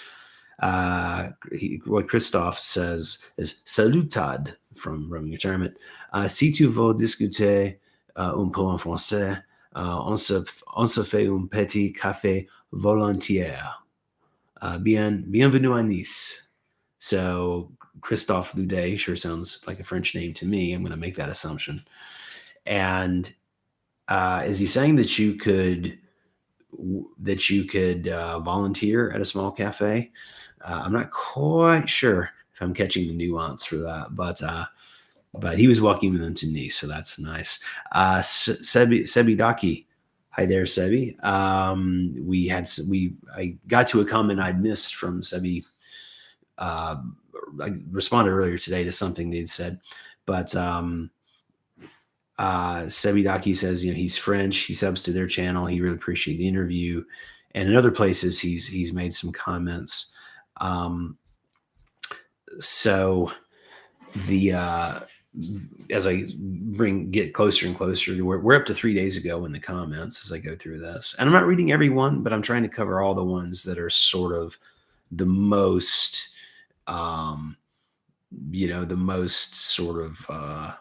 What Christophe says is salutad from Roman Retirement. Si tu veux discuter un peu en français, on se fait un petit café volontiers. Bienvenue à Nice. So Christophe Ludet sure sounds like a French name to me. I'm going to make that assumption. And is he saying that you could volunteer at a small cafe? I'm not quite sure if I'm catching the nuance for that, but he was welcoming them to Nice, so that's nice. Sebi Daki. Hi there, Sebi. I got to a comment I'd missed from Sebi. I responded earlier today to something they'd said, but Sebidaki says, he's French. He subs to their channel. He really appreciated the interview, and in other places he's made some comments. So the as I get closer and closer to we're up to 3 days ago in the comments as I go through this, and I'm not reading every one, but I'm trying to cover all the ones that are sort of the most, the most sort of.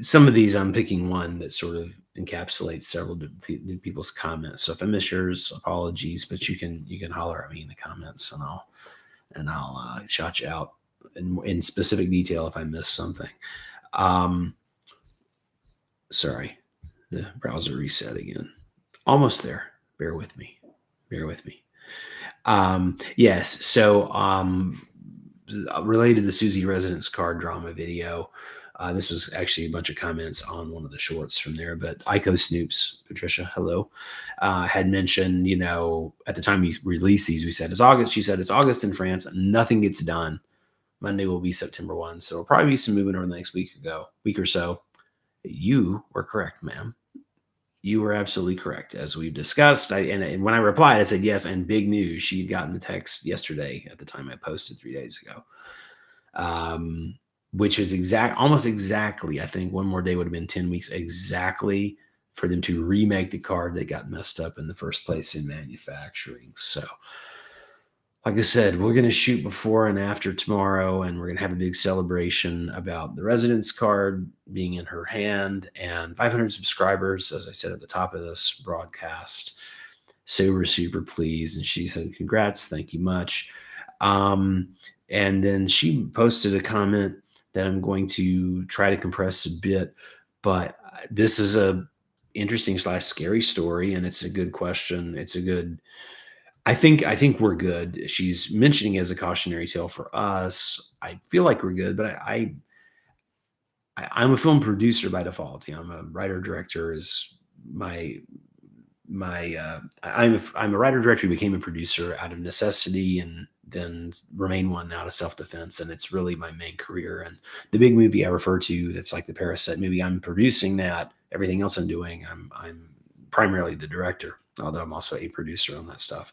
Some of these I'm picking one that sort of encapsulates several people's comments. So if I miss yours, apologies, but you can holler at me in the comments and I'll shout you out in specific detail if I miss something. Sorry, the browser reset again. Almost there. Bear with me. Yes. So related to the Susie residence card drama video. This was actually a bunch of comments on one of the shorts from there, but Ico Snoops, Patricia, hello, had mentioned, at the time we released these, we said it's August. She said it's August in France. Nothing gets done. Monday will be September 1. So it'll probably be some movement over the next week or so. You were correct, ma'am. You were absolutely correct. As we've discussed, and when I replied, I said yes, and big news. She'd gotten the text yesterday at the time I posted 3 days ago. Which is almost exactly, I think one more day would have been 10 weeks exactly for them to remake the card that got messed up in the first place in manufacturing. So, like I said, we're going to shoot before and after tomorrow, and we're going to have a big celebration about the residence card being in her hand and 500 subscribers, as I said at the top of this broadcast. Super, super pleased. And she said, congrats. Thank you much. And then she posted a comment that I'm going to try to compress a bit, but this is a interesting / scary story, and it's a good question. I think we're good. She's mentioning it as a cautionary tale for us. I feel like we're good, but I'm a film producer by default. I'm a writer director is I'm a writer director who became a producer out of necessity and then remain one out of self-defense. And it's really my main career. And the big movie I refer to, that's like the Parasite movie, I'm producing that. Everything else I'm doing, I'm primarily the director, although I'm also a producer on that stuff.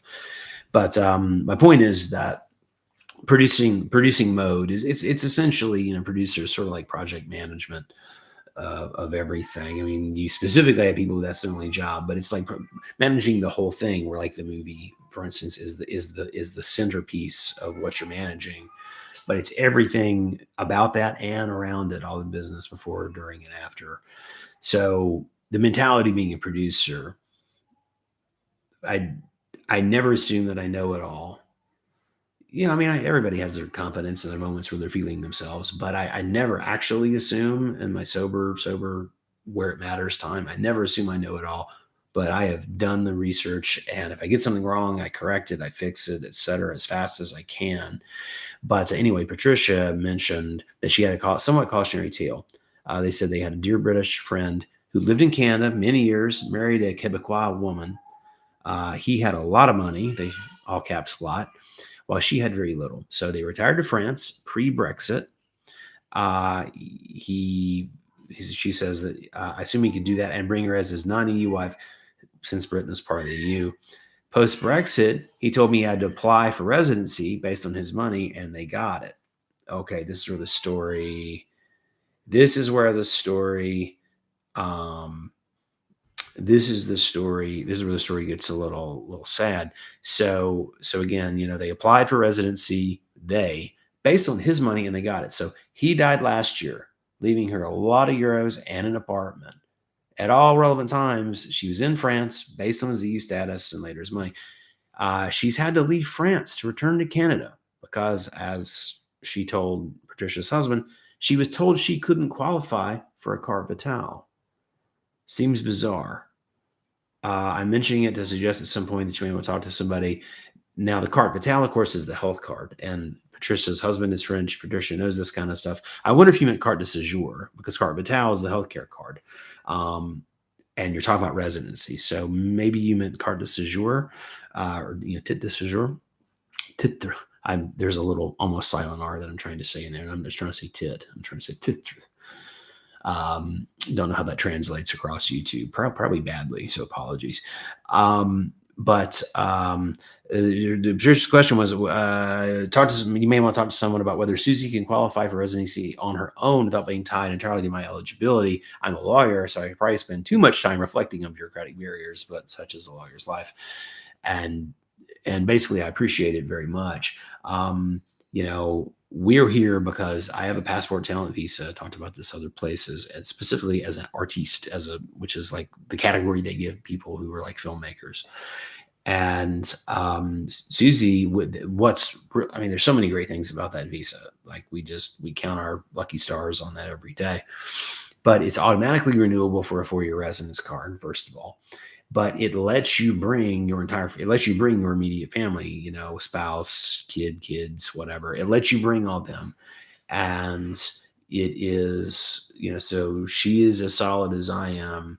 But my point is that producing mode is it's essentially, producers sort of like project management of everything. I mean, you specifically have people that's their only job, but it's like managing the whole thing. Where like the movie, for instance, is the centerpiece of what you're managing, but it's everything about that and around it, all the business before, during, and after. So the mentality being a producer, I I never assume that I know it all. I mean, everybody has their confidence and their moments where they're feeling themselves, but I never actually assume in my sober, where it matters time. I never assume I know it all, but I have done the research. And if I get something wrong, I correct it, I fix it, et cetera, as fast as I can. But anyway, Patricia mentioned that she had a somewhat cautionary tale. They said they had a dear British friend who lived in Canada many years, married a Quebecois woman. He had a lot of money, they all caps lot, while she had very little. So they retired to France pre-Brexit. She says that I assume he could do that and bring her as his non-EU wife, since Britain is part of the EU. Post-Brexit, he told me he had to apply for residency based on his money, and they got it. Okay, this is where the story. This is where the story. This is the story. This is where the story gets a little sad. So again, they applied for residency. Based on his money, and they got it. So he died last year, leaving her a lot of euros and an apartment. At all relevant times, she was in France based on his EU status and later his money. She's had to leave France to return to Canada because, as she told Patricia's husband, she was told she couldn't qualify for a carte vitale. Seems bizarre. I'm mentioning it to suggest at some point that you may want to talk to somebody. Now, the carte vitale, of course, is the health card, and Patricia's husband is French. Patricia knows this kind of stuff. I wonder if you meant carte de séjour, because carte vitale is the healthcare card. And you're talking about residency. So maybe you meant carte de séjour, or titre de séjour. There's a little almost silent R that I'm trying to say in there. And I'm just trying to say tit. I'm trying to say titre. Don't know how that translates across YouTube. Probably badly, so apologies. But the question was, you may want to talk to someone about whether Susie can qualify for residency on her own without being tied entirely to my eligibility. I'm a lawyer, so I probably spend too much time reflecting on bureaucratic barriers, but such is a lawyer's life. And basically, I appreciate it very much. We're here because I have a passport talent visa. I talked about this other places, and specifically as an artiste, which is like the category they give people who are like filmmakers. And Susie, there's so many great things about that visa. Like we count our lucky stars on that every day. But it's automatically renewable for a 4-year residence card, first of all. But it lets you bring your immediate family, spouse, kids, whatever. It lets you bring all them. And it is, so she is as solid as I am,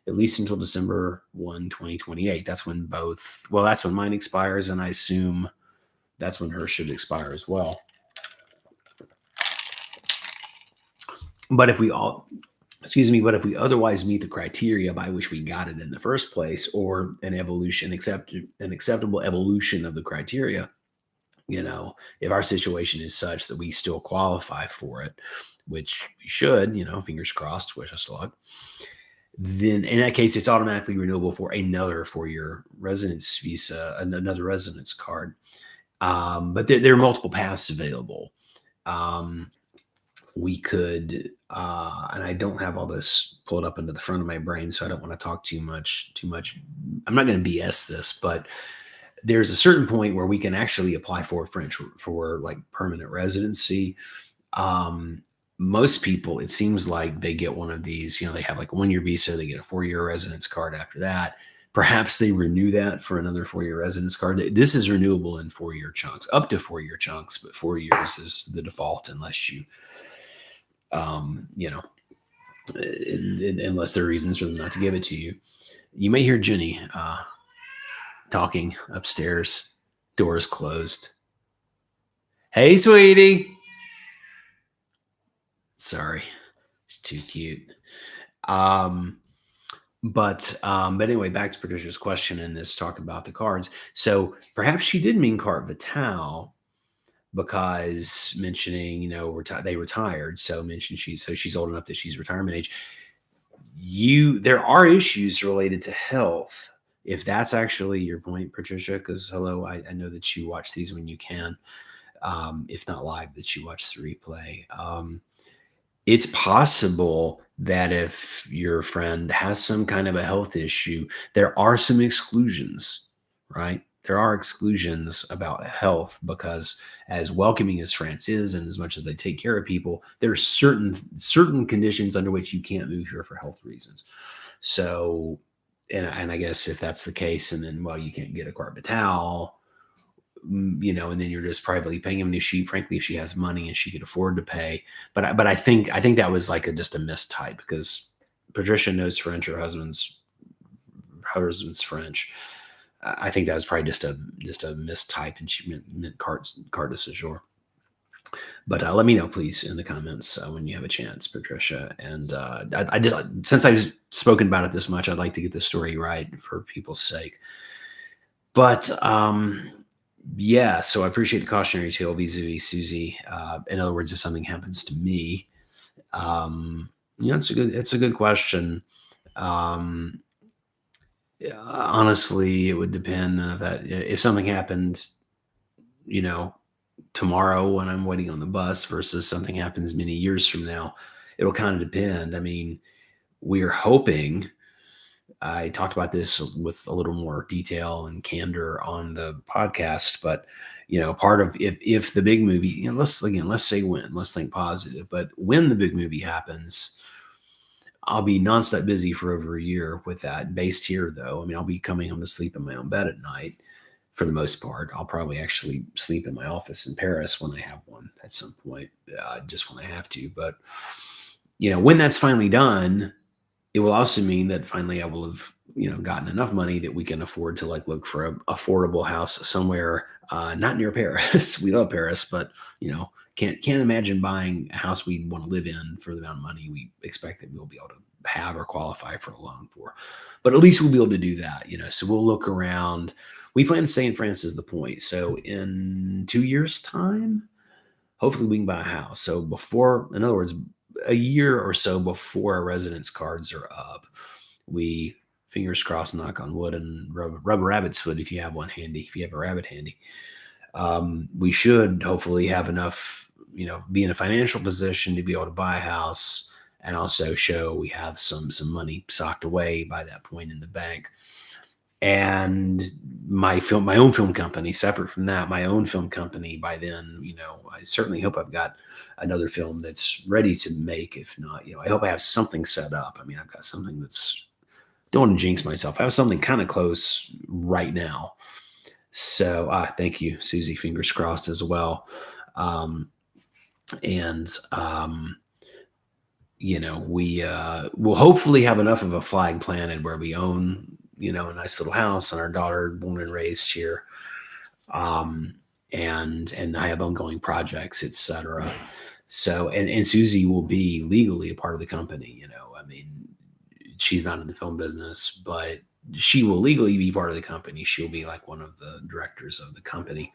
at least until December 1, 2028. That's when that's when mine expires. And I assume that's when hers should expire as well. But if we otherwise meet the criteria by which we got it in the first place, or an acceptable evolution of the criteria, if our situation is such that we still qualify for it, which we should, fingers crossed, wish us luck, then in that case, it's automatically renewable for another 4-year residence visa, another residence card. But there are multiple paths available. We could, and I don't have all this pulled up into the front of my brain, so I don't want to talk too much. I'm not going to BS this, but there's a certain point where we can actually apply for like permanent residency. Most people, it seems like they get one of these, they have like a 1-year visa, they get a 4-year residence card after that. Perhaps they renew that for another 4-year residence card. This is renewable in 4-year chunks, up to 4-year chunks, but 4 years is the default unless you unless there are reasons for them not to give it to you. You may hear Genny talking upstairs, doors closed. Hey, sweetie. Sorry, it's too cute. Um, but anyway, back to Patricia's question in this talk about the cards. So perhaps she did mean carte vitale because mentioning, they retired. So mentioned she's old enough that she's retirement age. There are issues related to health. If that's actually your point, Patricia, because hello, I know that you watch these when you can, if not live, that you watch the replay. It's possible that if your friend has some kind of a health issue, there are some exclusions, right? There are exclusions about health because as welcoming as France is and as much as they take care of people, there are certain conditions under which you can't move here for health reasons. So, and I guess if that's the case, and then well, you can't get a carte vitale, and then you're just privately paying him. Frankly, if she has money and she could afford to pay, but I think that was like just a mistype because Patricia knows French. Her husband's French. I think that was probably just a mistype, and she meant carte de séjour. But let me know, please, in the comments when you have a chance, Patricia. And I just, since I've spoken about it this much, I'd like to get the story right for people's sake. But yeah, so I appreciate the cautionary tale vis-a-vis Susie. In other words, if something happens to me, it's a good question. Um, yeah, honestly, it would depend on if something happened, you know, tomorrow when I'm waiting on the bus versus something happens many years from now. It'll kind of depend. I mean, we're hoping. I talked about this with a little more detail and candor on the podcast, but part of if the big movie, let's say when, let's think positive, but when the big movie happens, I'll be nonstop busy for over a year with that. Based here, though, I mean, I'll be coming home to sleep in my own bed at night for the most part. I'll probably actually sleep in my office in Paris when I have one at some point, just when I have to. But when that's finally done, it will also mean that finally I will have, gotten enough money that we can afford to like look for a affordable house somewhere, not near Paris. We love Paris, but can't imagine buying a house we want to live in for the amount of money we expect that we'll be able to have or qualify for a loan for. But at least we'll be able to do that, So we'll look around. We plan to stay in France is the point. So in 2 years' time, hopefully we can buy a house. So in other words, a year or so before our residence cards are up, we fingers crossed, knock on wood, and rub a rabbit's foot if you have one handy, if you have a rabbit handy. We should hopefully have enough, be in a financial position to be able to buy a house and also show we have some money socked away by that point in the bank. And my own film company, separate from that, my own film company by then, I certainly hope I've got another film that's ready to make. If not, I hope I have something set up. I mean, I've got something don't want to jinx myself. I have something kind of close right now. So thank you, Susie. Fingers crossed as well. And we will hopefully have enough of a flag planted where we own, a nice little house and our daughter born and raised here. And I have ongoing projects, etc. So, and Susie will be legally a part of the company, I mean, she's not in the film business, but she will legally be part of the company. She'll be like one of the directors of the company.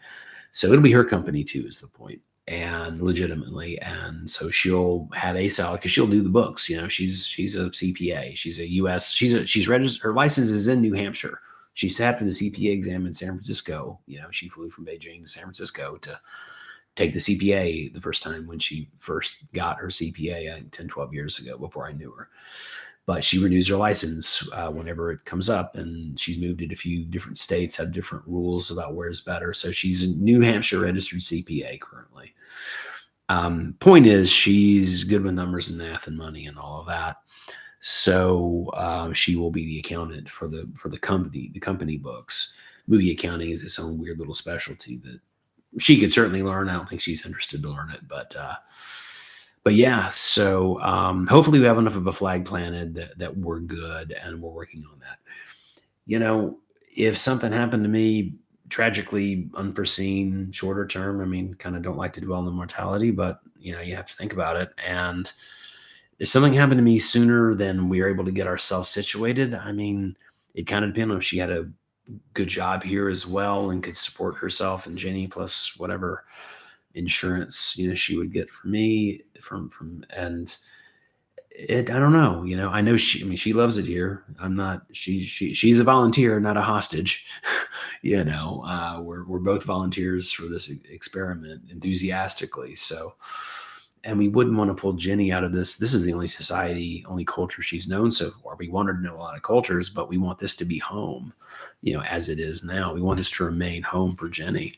So it'll be her company too, is the point, and legitimately. And so she'll have a salary because she'll do the books. She's a CPA. She's a U.S. She's registered. Her license is in New Hampshire. She sat for the CPA exam in San Francisco. She flew from Beijing to San Francisco to take the CPA the first time when she first got her CPA 10, 12 years ago before I knew her. But she renews her license whenever it comes up, and she's moved in a few different states, have different rules about where's better. So she's a New Hampshire registered CPA currently. Point is, she's good with numbers and math and money and all of that. So she will be the accountant for the company books. Movie accounting is its own weird little specialty that she could certainly learn. I don't think she's interested to learn it, but yeah, so hopefully we have enough of a flag planted that we're good, and we're working on that. If something happened to me, tragically unforeseen, shorter term. I mean, kind of don't like to dwell on the mortality, but you have to think about it. And if something happened to me sooner than we were able to get ourselves situated, I mean, it kind of depended on if she had a good job here as well and could support herself and Genny plus whatever insurance she would get for me from and I don't know. I know she loves it here. I'm not. She's a volunteer, not a hostage. We're both volunteers for this experiment enthusiastically. So, and we wouldn't want to pull Genny out of this. This is the only society, only culture she's known so far. We want her to know a lot of cultures, but we want this to be home, as it is now. We want this to remain home for Genny.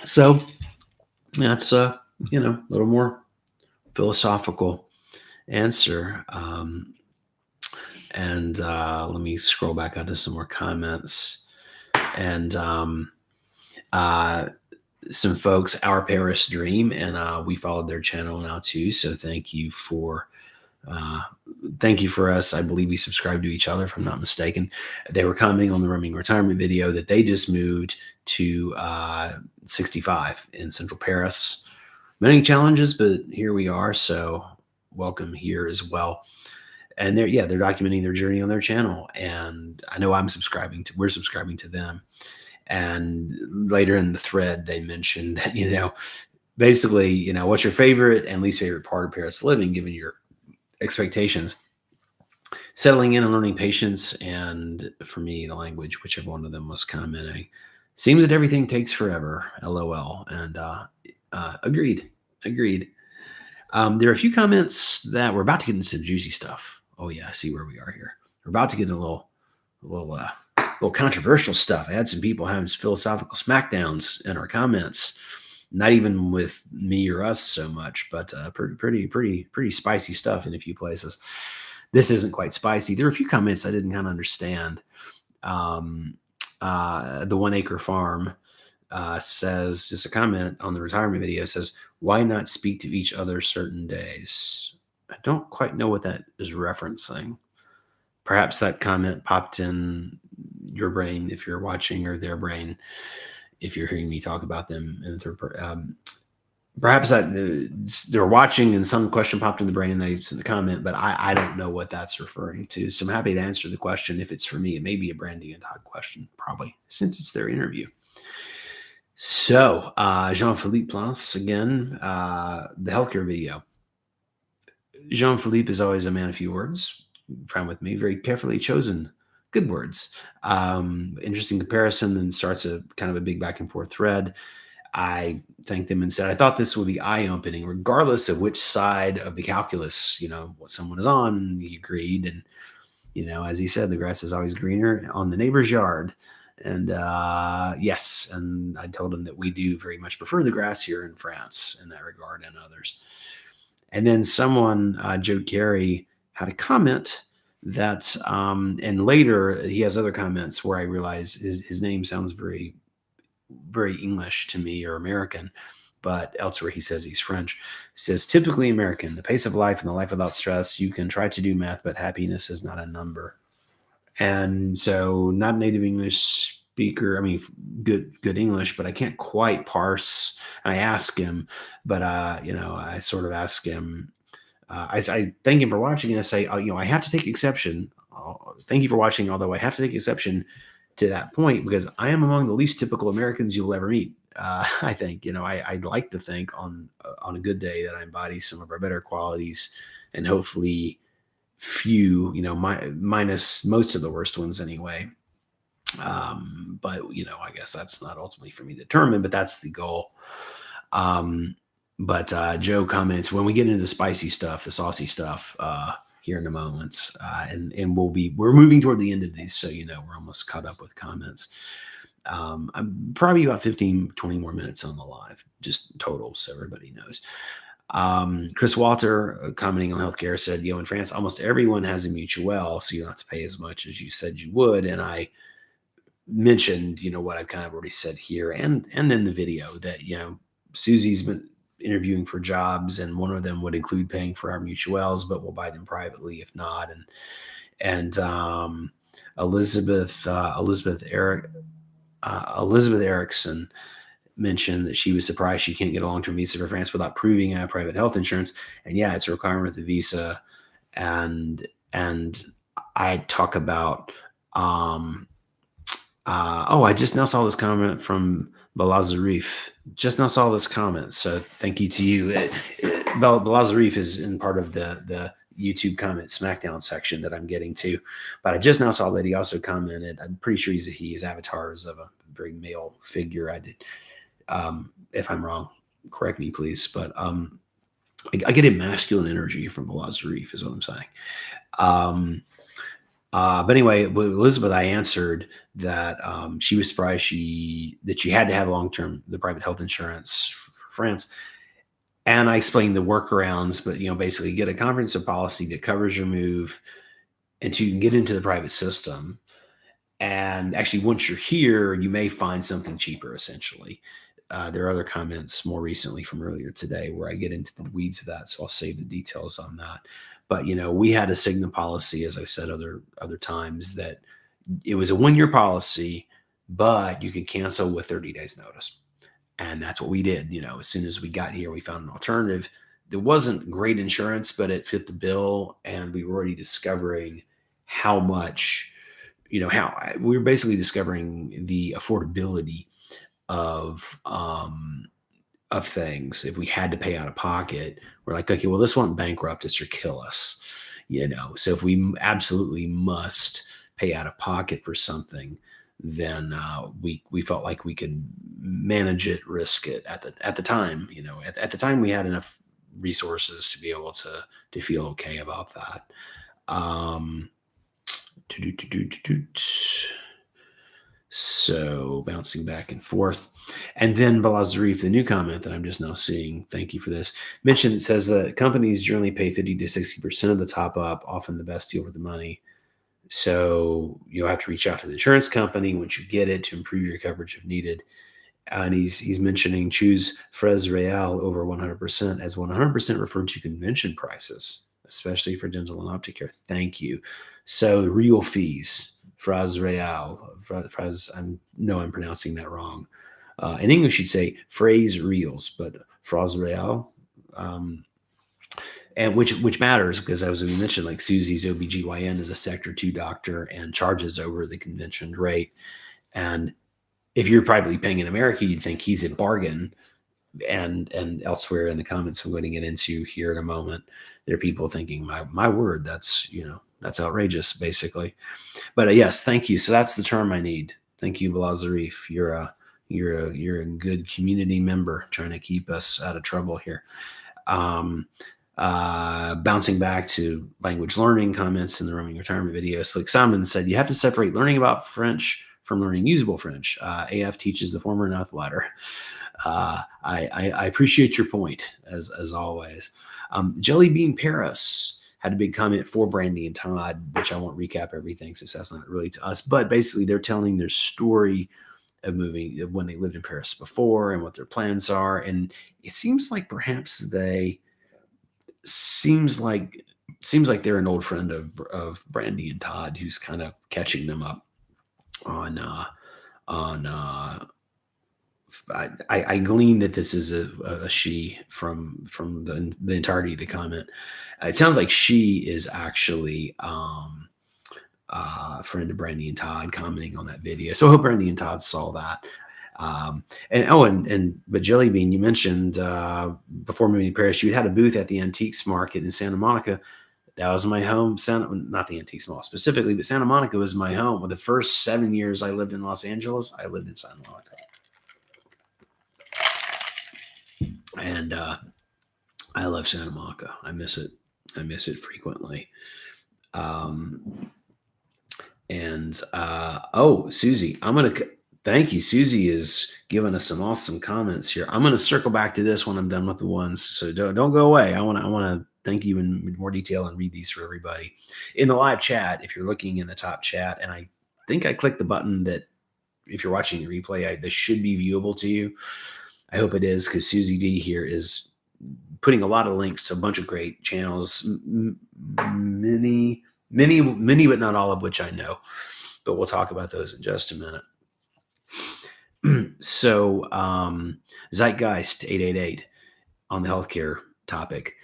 So that's a little more philosophical answer. And let me scroll back out to some more comments. And some folks, Our Paris Dream, and we followed their channel now too. So thank you for us. I believe we subscribed to each other, if I'm not mistaken. They were commenting on the roaming retirement video that they just moved to 65 in Central Paris. Many challenges, but here we are. So welcome here as well. And they're documenting their journey on their channel. And I know we're subscribing to them. And later in the thread, they mentioned that, basically, what's your favorite and least favorite part of Paris living, given your expectations? Settling in and learning patience. And for me, the language, whichever one of them was commenting. Seems that everything takes forever, LOL. And agreed. There are a few comments that we're about to get into some juicy stuff. Oh yeah, I see where we are here. We're about to get into a little controversial stuff. I had some people having philosophical smackdowns in our comments, not even with me or us so much, but pretty spicy stuff in a few places. This isn't quite spicy. There were a few comments I didn't kind of understand. The 1 Acre Farm says, just a comment on the retirement video, says, why not speak to each other certain days? I don't quite know what that is referencing. Perhaps that comment popped in your brain if you're watching, or their brain if you're hearing me talk about them in the third person. Perhaps that they're watching and some question popped in the brain and they sent the comment, but I don't know what that's referring to. So I'm happy to answer the question if it's for me. It may be a Brandy and Todd question, probably, since it's their interview. So Jean-Philippe Plance again, the healthcare video. Jean-Philippe is always a man of few words. Fine with me, very carefully chosen good words. Interesting comparison, then starts a kind of a big back and forth thread. I thanked him and said, I thought this would be eye-opening, regardless of which side of the calculus, what someone is on. He agreed. And, as he said, the grass is always greener on the neighbor's yard. And yes, and I told him that we do very much prefer the grass here in France in that regard and others. And then someone, Joe Carey, had a comment that, and later he has other comments where I realize his name sounds very, very English to me, or American, but elsewhere he says he's French. He says, typically American, the pace of life and the life without stress, you can try to do math, but happiness is not a number. And so not native English speaker, I mean, good English, but I can't quite parse. I ask him, but, I sort of ask him, I thank him for watching, and I say, I have to take exception. Thank you for watching, although I have to take exception to that point, because I am among the least typical Americans you'll ever meet. I think, I'd like to think on a good day that I embody some of our better qualities, and hopefully few, minus most of the worst ones anyway. But, I guess that's not ultimately for me to determine, but that's the goal. But Joe comments, when we get into the spicy stuff, the saucy stuff, here in a moment, and we're moving toward the end of these, so we're almost caught up with comments. I'm probably about 15-20 more minutes on the live, just total, so everybody knows. Chris Walter, commenting on healthcare, said, in France almost everyone has a mutuelle, so you don't have to pay as much as you said you would. And I mentioned what I've kind of already said here and in the video, that Susie's been interviewing for jobs, and one of them would include paying for our mutuelles, but we'll buy them privately if not. And Elizabeth Erickson mentioned that she was surprised she can't get a long-term visa for France without proving private health insurance. And yeah, it's a requirement of the visa. And I talk about I just now saw this comment from Balazarif. Just now saw this comment, so thank you to you. Balazarif is in part of the YouTube comment SmackDown section that I'm getting to, but I just now saw that he also commented. I'm pretty sure his avatar is of a very male figure. I did, if I'm wrong, correct me please. But I get a masculine energy from Balazarif, is what I'm saying. But anyway, with Elizabeth, I answered that she was surprised that she had to have the private health insurance for France. And I explained the workarounds, but basically get a comprehensive policy that covers your move until you can get into the private system. And actually, once you're here, you may find something cheaper, essentially. There are other comments more recently from earlier today where I get into the weeds of that, so I'll save the details on that. But we had a Cigna policy, as I said other times, that it was a 1-year policy, but you could cancel with 30 days notice. And that's what we did. As soon as we got here, we found an alternative. There wasn't great insurance, but it fit the bill. And we were already discovering how much, how we were basically discovering the affordability of things. If we had to pay out of pocket, we're like, okay, well, this won't bankrupt us or kill us, So if we absolutely must pay out of pocket for something, then we felt like we could manage it, risk it at the time. At the time we had enough resources to be able to feel okay about that. So bouncing back and forth. And then Balazarif, the new comment that I'm just now seeing, thank you for this, mentioned, it says that companies generally pay 50 to 60% of the top up, often the best deal for the money. So you'll have to reach out to the insurance company once you get it to improve your coverage if needed. And he's mentioning choose Fres Real over 100%, as 100% referred to convention prices, especially for dental and optic care. Thank you. So real fees, Fres Real. Fres, I'm pronouncing that wrong. In English, you'd say phrase reals, but Fres Real. And which matters because, as we mentioned, like Susie's OBGYN is a Sector 2 doctor and charges over the convention rate. And if you're privately paying in America, you'd think he's a bargain. And elsewhere in the comments I'm going to get into here in a moment, there are people thinking, my word, that's outrageous, basically. But yes, thank you. So that's the term I need. Thank you, Balazarif. You're a good community member trying to keep us out of trouble here. Bouncing back to language learning comments in the roaming retirement video, Slick Simon said, you have to separate learning about French from learning usable French. AF teaches the former, not the latter. I appreciate your point, as always. Jelly Bean Paris had a big comment for Brandy and Todd, which I won't recap everything since that's not really to us. But basically, they're telling their story of moving when they lived in Paris before and what their plans are. And it seems like perhaps seems like they're an old friend of Brandy and Todd, who's kind of catching them up on I glean that this is a she from the entirety of the comment. It sounds like she is actually a friend of Brandy and Todd commenting on that video. So I hope Brandy and Todd saw that. But Jelly Bean, you mentioned before moving to Paris, you had a booth at the Antiques Market in Santa Monica. That was my home. Not the Antiques Mall specifically, but Santa Monica was my home. Well, the first 7 years I lived in Los Angeles, I lived in Santa Monica. And I love Santa Monica. I miss it. I miss it frequently. Susie, thank you. Susie is giving us some awesome comments here. I'm going to circle back to this when I'm done with the ones. So don't go away. I want to thank you in more detail and read these for everybody. In the live chat, if you're looking in the top chat, and I think I clicked the button that if you're watching the replay, this should be viewable to you. I hope it is, because Susie D here is putting a lot of links to a bunch of great channels, many, but not all of which I know. but we'll talk about those in just a minute. So, Zeitgeist 888 on the healthcare topic.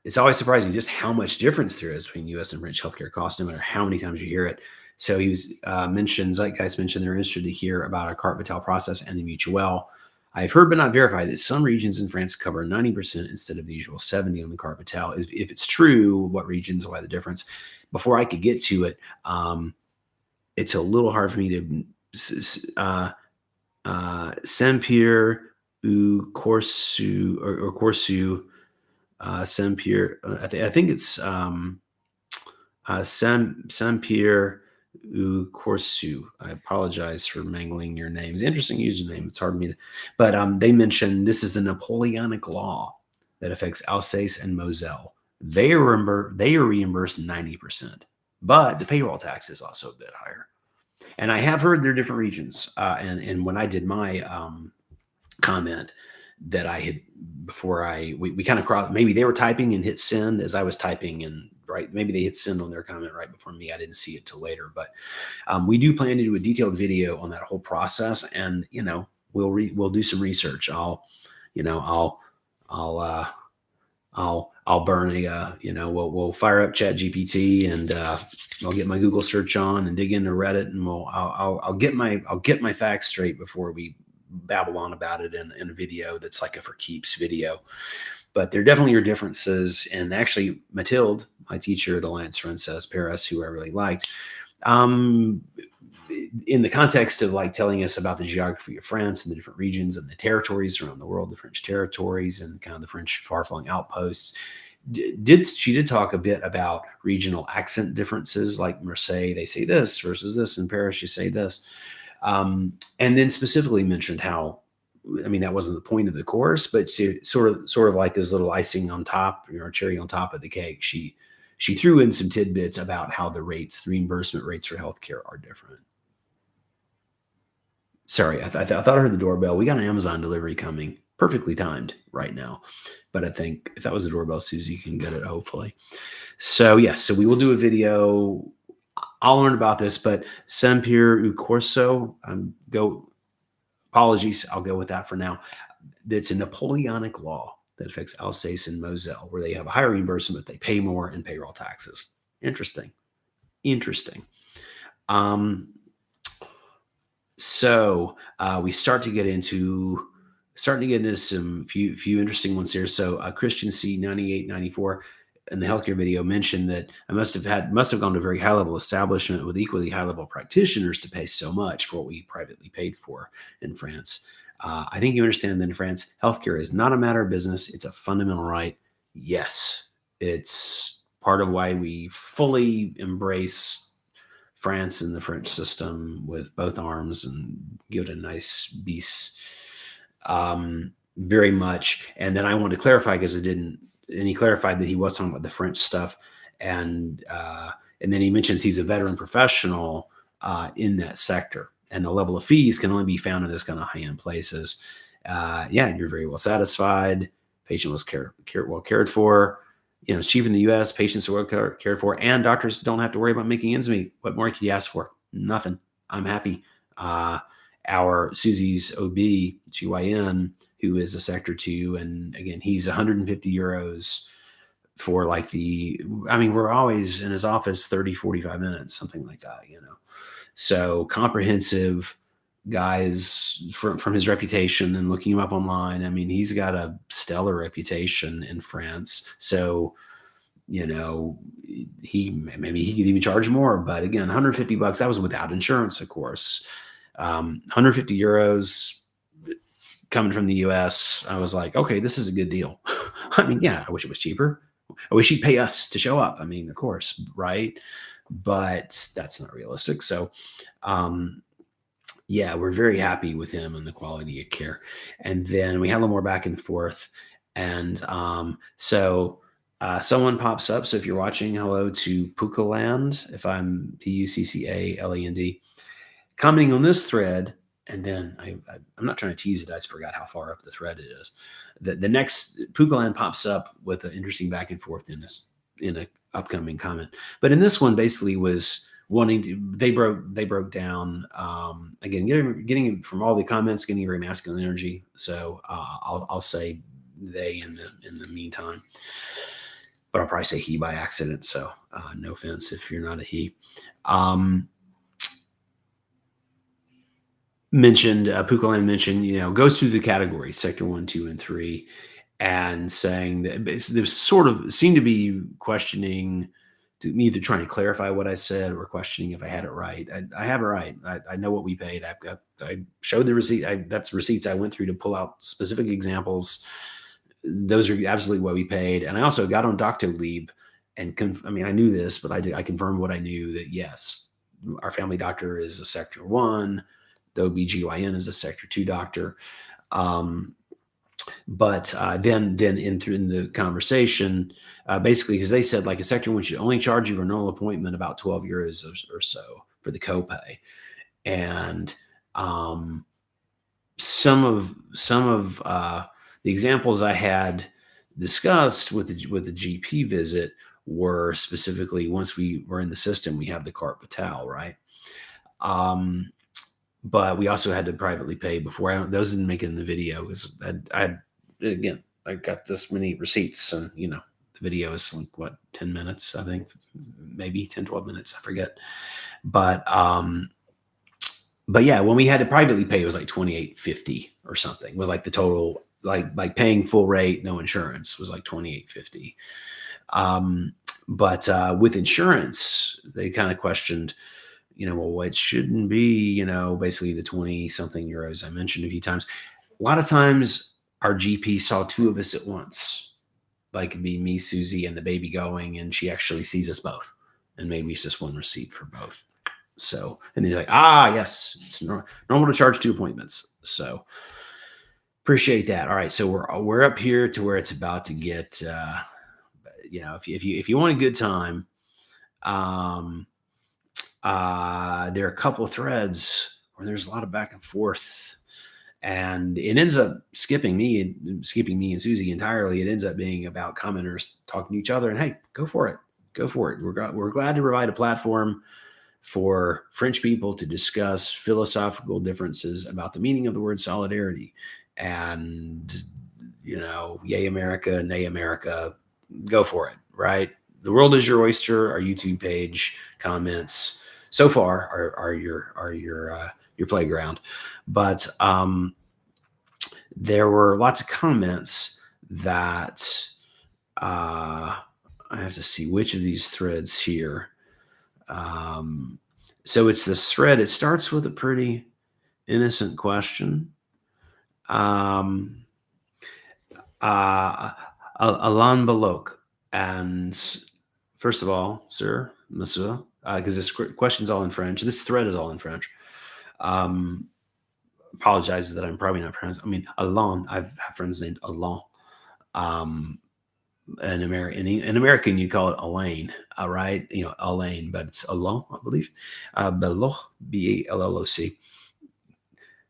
It's always surprising just how much difference there is between U.S. and French healthcare costs, no matter how many times you hear it. So he was mentioned, Zeitgeist mentioned they're interested to hear about our carte vitale process and the mutuelle. I've heard but not verified that some regions in France cover 90% instead of the usual 70 on the carte vitale. If it's true, what regions, why the difference? Before I could get to it, it's a little hard for me to Saint-Pierre ou Corsu or Corsu, Saint-Pierre. I think it's Saint-Pierre ou Corsu. I apologize for mangling your names. Interesting username. It's hard for me to, but they mentioned this is the Napoleonic law that affects Alsace and Moselle. They are reimbursed 90%, but the payroll tax is also a bit higher. And I have heard there are different regions. And when I did my comment that I had before we kind of crossed, maybe they were typing and hit send as I was typing, and right, maybe they hit send on their comment right before me. I didn't see it till later, but we do plan to do a detailed video on that whole process, and we'll do some research. I'll burn we'll fire up Chat GPT, and I'll get my Google search on and dig into Reddit, and I'll get my facts straight before we babble on about it in a video that's like a for keeps video. But there definitely are differences. And actually, Mathilde, my teacher at Alliance Française Paris, who I really liked, in the context of like telling us about the geography of France and the different regions and the territories around the world, the French territories and kind of the French far-flung outposts, she did talk a bit about regional accent differences, like Marseille, they say this versus this. In Paris, you say this. And then specifically mentioned how, I mean, that wasn't the point of the course, but she sort of like this little icing on top, cherry on top of the cake. She threw in some tidbits about how the reimbursement rates for healthcare are different. Sorry, I thought I heard the doorbell. We got an Amazon delivery coming, perfectly timed right now. But I think if that was the doorbell, Susie can get it, hopefully. So yes, so we will do a video. I'll learn about this, but Saint-Pierre ou Corso, apologies, I'll go with that for now. It's a Napoleonic law that affects Alsace and Moselle, where they have a higher reimbursement, but they pay more in payroll taxes. Interesting. So we starting to get into some few interesting ones here. So Christian C 9894 in the healthcare video mentioned that I must have gone to a very high level establishment with equally high level practitioners to pay so much for what we privately paid for in France. I think you understand that in France, healthcare is not a matter of business. It's a fundamental right. Yes, it's part of why we fully embrace France and the French system with both arms and give it a nice bis. Very much. And then I want to clarify, because it didn't, and he clarified that he was talking about the French stuff. And then he mentions he's a veteran professional in that sector. And the level of fees can only be found in those kind of high-end places. You're very well satisfied. Patient was well cared for. It's cheap in the U.S. Patients are well cared for, and doctors don't have to worry about making ends meet. What more can you ask for? Nothing. I'm happy. Our Susie's OB, GYN, who is a sector 2, and again, he's 150 euros for we're always in his office 30, 45 minutes, something like that, So comprehensive guys from his reputation and looking him up online. I mean, he's got a stellar reputation in France. So, maybe he could even charge more, but again, $150, that was without insurance, of course. 150 euros coming from the US. I was like, okay, this is a good deal. I mean, yeah, I wish it was cheaper. I wish he'd pay us to show up. I mean, of course, right? But that's not realistic. So, we're very happy with him and the quality of care. And then we had a little more back and forth. And someone pops up. So if you're watching, hello to Puccaland, if I'm Puccaland, commenting on this thread. And then I'm not trying to tease it. I just forgot how far up the thread it is. The next Puccaland pops up with an interesting back and forth in an upcoming comment. But in this one, basically was they broke down, again, getting from all the comments, getting very masculine energy. So I'll say they in the meantime, but I'll probably say he by accident. So no offense if you're not a he. Um, mentioned Pukolan mentioned, goes through the categories, sector 1, 2, and 3, and saying that there's sort of seemed to be questioning to me, either trying to clarify what I said or questioning if I had it right. I have it right. I know what we paid. I showed the receipt. That's receipts I went through to pull out specific examples. Those are absolutely what we paid. And I also got on Doctolib and I knew this, but I confirmed what I knew, that yes, our family doctor is a sector 1. The OBGYN is a sector 2 doctor. But then in the conversation, basically, because they said like a sector 1 should only charge you for a normal appointment about 12 euros or so for the copay. And some of the examples I had discussed with the GP visit were specifically, once we were in the system, we have the carte vitale, right? But we also had to privately pay before. Those didn't make it in the video because I got this many receipts, and the video is like what, 10 minutes, I think, maybe 10, 12 minutes, I forget. But yeah, when we had to privately pay, it was like 28.50 or something. It was like the total, like paying full rate, no insurance, was like 28.50. But with insurance, they kind of questioned, well, it shouldn't be, basically the 20 something euros I mentioned a few times. A lot of times our GP saw 2 of us at once, like it'd be me, Susie, and the baby going, and she actually sees us both. And maybe it's just one receipt for both. So, and he's like, yes, it's normal to charge 2 appointments. So appreciate that. All right. So we're up here to where it's about to get, if you want a good time, there are a couple of threads where there's a lot of back and forth, and it ends up skipping me and Susie entirely. It ends up being about commenters talking to each other, and hey, go for it. We're glad to provide a platform for French people to discuss philosophical differences about the meaning of the word solidarity. And, yay America, nay America, go for it, right? The world is your oyster. Our YouTube page, comments so far are your playground. But there were lots of comments that I have to see which of these threads here. So it's this thread. It starts with a pretty innocent question. Alain Balok. And first of all, sir, monsieur, because this question's all in French. This thread is all in French. Apologize that I'm probably not pronouncing. Alain. I have friends named Alain. In American, you call it Elaine, right? Elaine, but it's Alain, I believe. Balloc, Balloc.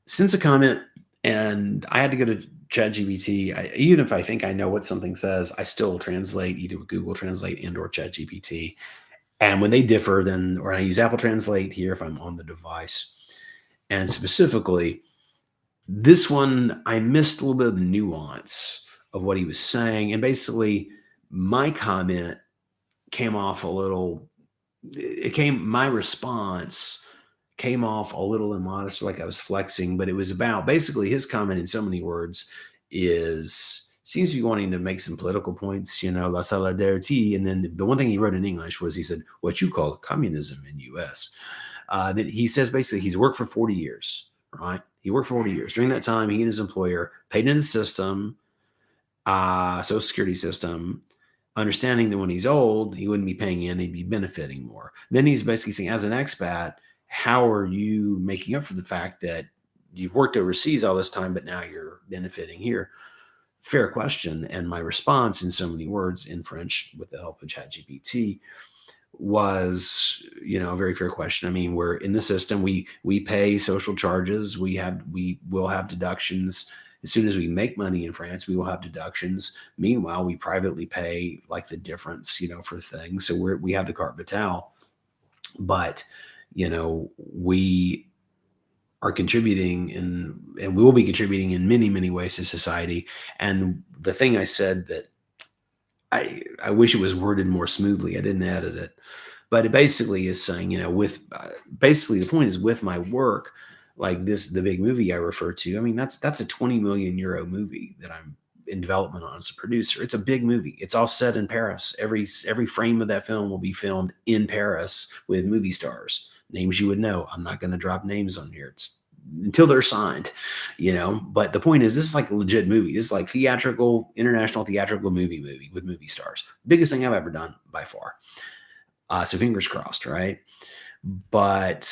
Since a comment, and I had to go to ChatGPT. Even if I think I know what something says, I still translate either with Google Translate and or ChatGPT. And when they differ, or I use Apple Translate here if I'm on the device. And specifically, this one, I missed a little bit of the nuance of what he was saying. And basically, my comment came off a little, my response came off a little immodest, like I was flexing, but it was about, basically his comment in so many words seems to be wanting to make some political points, la solidarity. And then the one thing he wrote in English was, he said, what you call communism in US. That he says basically he's worked for 40 years, right? He worked for 40 years. During that time, he and his employer paid into the system, Social Security system, understanding that when he's old, he wouldn't be paying in, he'd be benefiting more. Then he's basically saying, as an expat, how are you making up for the fact that you've worked overseas all this time, but now you're benefiting here? Fair question. And my response in so many words in French with the help of ChatGPT was, a very fair question. We're in the system. We pay social charges. We will have deductions. As soon as we make money in France, we will have deductions. Meanwhile, we privately pay like the difference, for things. So we have the carte vitale. But, we are contributing and we will be contributing in many, many ways to society. And the thing I said that I wish it was worded more smoothly. I didn't edit it, but it basically is saying, with basically the point is with my work, like the big movie I refer to. I mean, that's a 20 million euro movie that I'm in development on as a producer. It's a big movie. It's all set in Paris. Every frame of that film will be filmed in Paris with movie stars, names you would know. I'm not going to drop names on here. It's until they're signed, But the point is, this is like a legit movie. This is like international theatrical movie with movie stars. Biggest thing I've ever done by far. So fingers crossed, right? But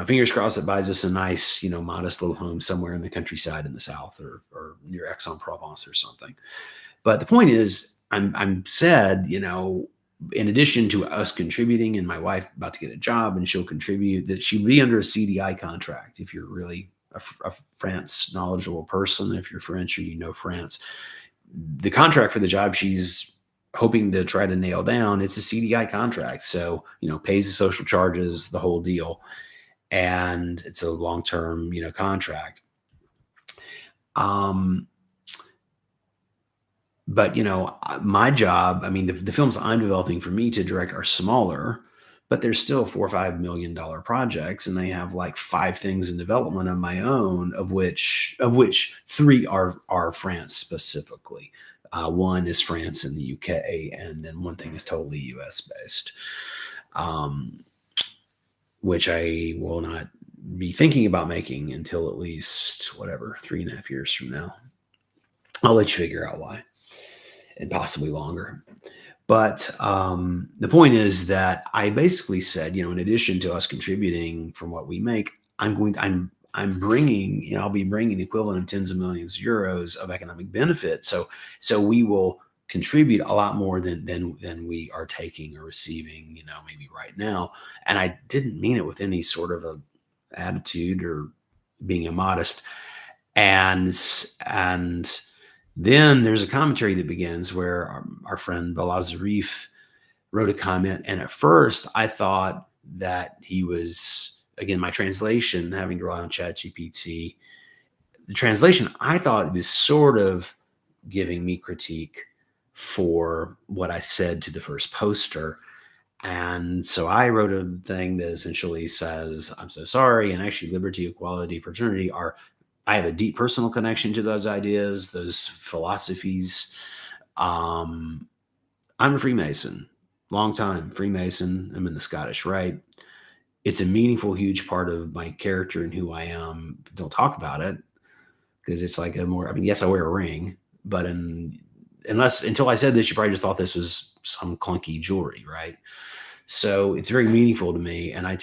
fingers crossed it buys us a nice, modest little home somewhere in the countryside in the south or near Aix-en-Provence or something. But the point is, I'm said, in addition to us contributing and my wife about to get a job and she'll contribute, that she'd be under a CDI contract. If you're really a France knowledgeable person, if you're French or France, the contract for the job she's hoping to try to nail down, it's a CDI contract. So, pays the social charges, the whole deal. And it's a long-term, contract. But, my job, I mean, the films I'm developing for me to direct are smaller, but they're still $4 or $5 million projects. And they have like 5 things in development of my own, of which 3 are France specifically. One is France and the UK, and then one thing is totally US based, which I will not be thinking about making until at least 3.5 years from now. I'll let you figure out why, and possibly longer. But the point is that I basically said, in addition to us contributing from what we make, I'm bringing, I'll be bringing the equivalent of tens of millions of euros of economic benefit. So we will contribute a lot more than we are taking or receiving, maybe right now. And I didn't mean it with any sort of a attitude or being immodest. And then there's a commentary that begins where our friend Balaz Zarif wrote a comment. And at first I thought that he was, again, my translation, having to rely on ChatGPT, the translation, I thought it was sort of giving me critique for what I said to the first poster. And so I wrote a thing that essentially says, I'm so sorry. And actually, liberty, equality, fraternity I have a deep personal connection to those ideas, those philosophies. I'm a Freemason, long time Freemason. I'm in the Scottish Rite. It's a meaningful, huge part of my character and who I am. Don't talk about it because it's like yes, I wear a ring, but until I said this, you probably just thought this was some clunky jewelry, right? So it's very meaningful to me. And I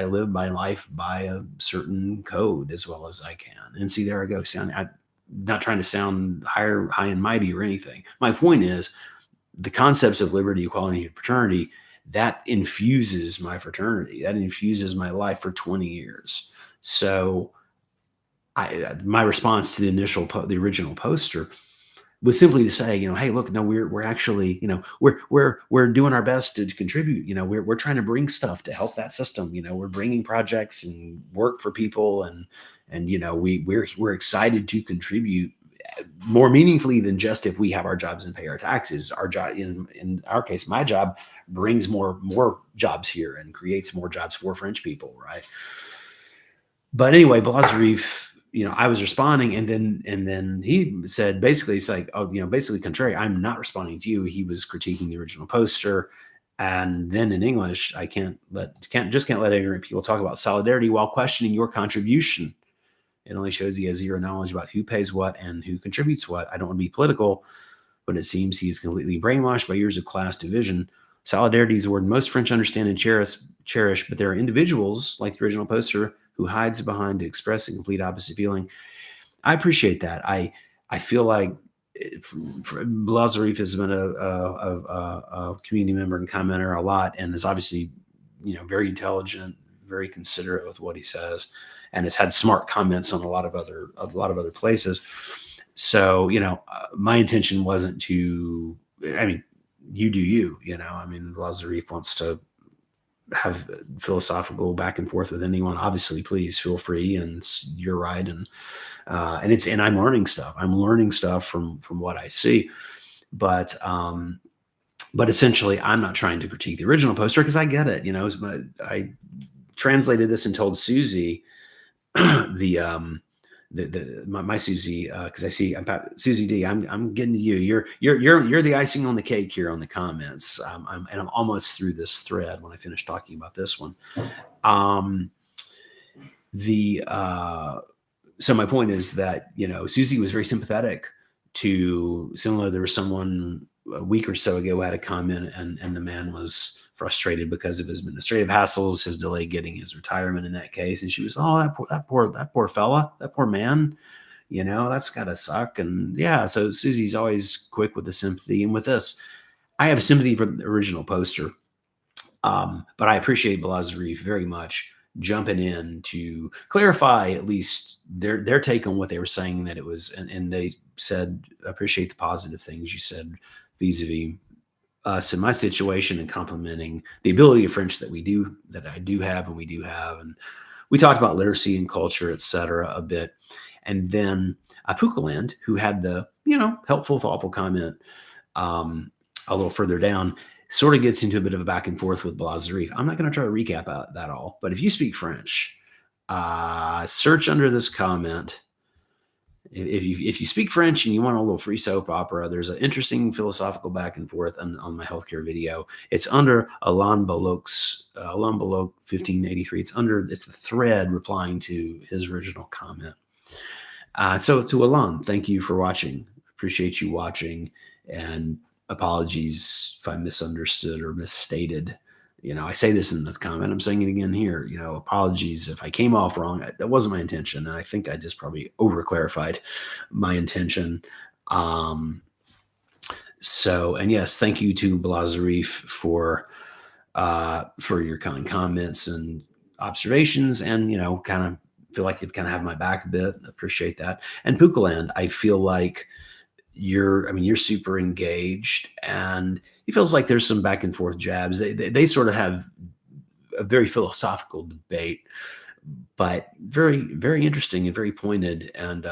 live my life by a certain code as well as I can. And see, there I go. I'm not trying to sound high and mighty or anything. My point is the concepts of liberty, equality, and fraternity, that infuses my fraternity. That infuses my life for 20 years. So my response to the original poster was simply to say, hey, look, no, we're actually, we're doing our best to contribute. We're trying to bring stuff to help that system. We're bringing projects and work for people, and we're excited to contribute more meaningfully than just if we have our jobs and pay our taxes. Our job, in our case, my job brings more jobs here and creates more jobs for French people, right? But anyway, Blazarif, I was responding, and then he said, basically, it's like, basically contrary. I'm not responding to you. He was critiquing the original poster, and then in English, I can't let ignorant people talk about solidarity while questioning your contribution. It only shows he has zero knowledge about who pays what and who contributes what. I don't want to be political, but it seems he is completely brainwashed by years of class division. Solidarity is a word most French understand and cherish, but there are individuals like the original poster who hides behind to express a complete opposite feeling. I appreciate that. I feel like Blazarif has been a community member and commenter a lot, and is obviously, very intelligent, very considerate with what he says, and has had smart comments on a lot of other places. So, my intention wasn't to, I mean, you do you, Blazarif wants to have philosophical back and forth with anyone, obviously, please feel free. And you're right. And I'm learning stuff. I'm learning stuff from what I see. But essentially, I'm not trying to critique the original poster because I get it. I translated this and told Susie my Susie, because I see Susie D. I'm getting to you. You're the icing on the cake here on the comments. I'm almost through this thread when I finish talking about this one. So my point is that Susie was very sympathetic to similar. There was someone a week or so ago who had a comment, and the man was frustrated because of his administrative hassles, his delay getting his retirement in that case. And she was, oh, that poor fella, that poor man, that's gotta suck. And yeah, so Susie's always quick with the sympathy. And with this, I have sympathy for the original poster. But I appreciate Blazarif very much jumping in to clarify at least their take on what they were saying, that it was, and they said, appreciate the positive things you said vis-a-vis us in my situation, and complimenting the ability of French that I do have, and we do have. And we talked about literacy and culture, etc. a bit. And then Pukaland, who had the, helpful, thoughtful comment a little further down, sort of gets into a bit of a back and forth with Blazarif. I'm not going to try to recap that all, but if you speak French, search under this comment. If you speak French and you want a little free soap opera, there's an interesting philosophical back and forth on my healthcare video. It's under Alain Bolloc 1583. It's the thread replying to his original comment. So to Alain, thank you for watching. Appreciate you watching, and apologies if I misunderstood or misstated. I say this in the comment, I'm saying it again here, apologies if I came off wrong. That wasn't my intention. And I think I just probably over clarified my intention. And yes, thank you to Blazarif for your kind comments and observations, and, kind of feel like you'd kind of have my back a bit. Appreciate that. And Pukaland, I feel like you're super engaged, and it feels like there's some back and forth jabs. They sort of have a very philosophical debate, but very, very interesting and very pointed. And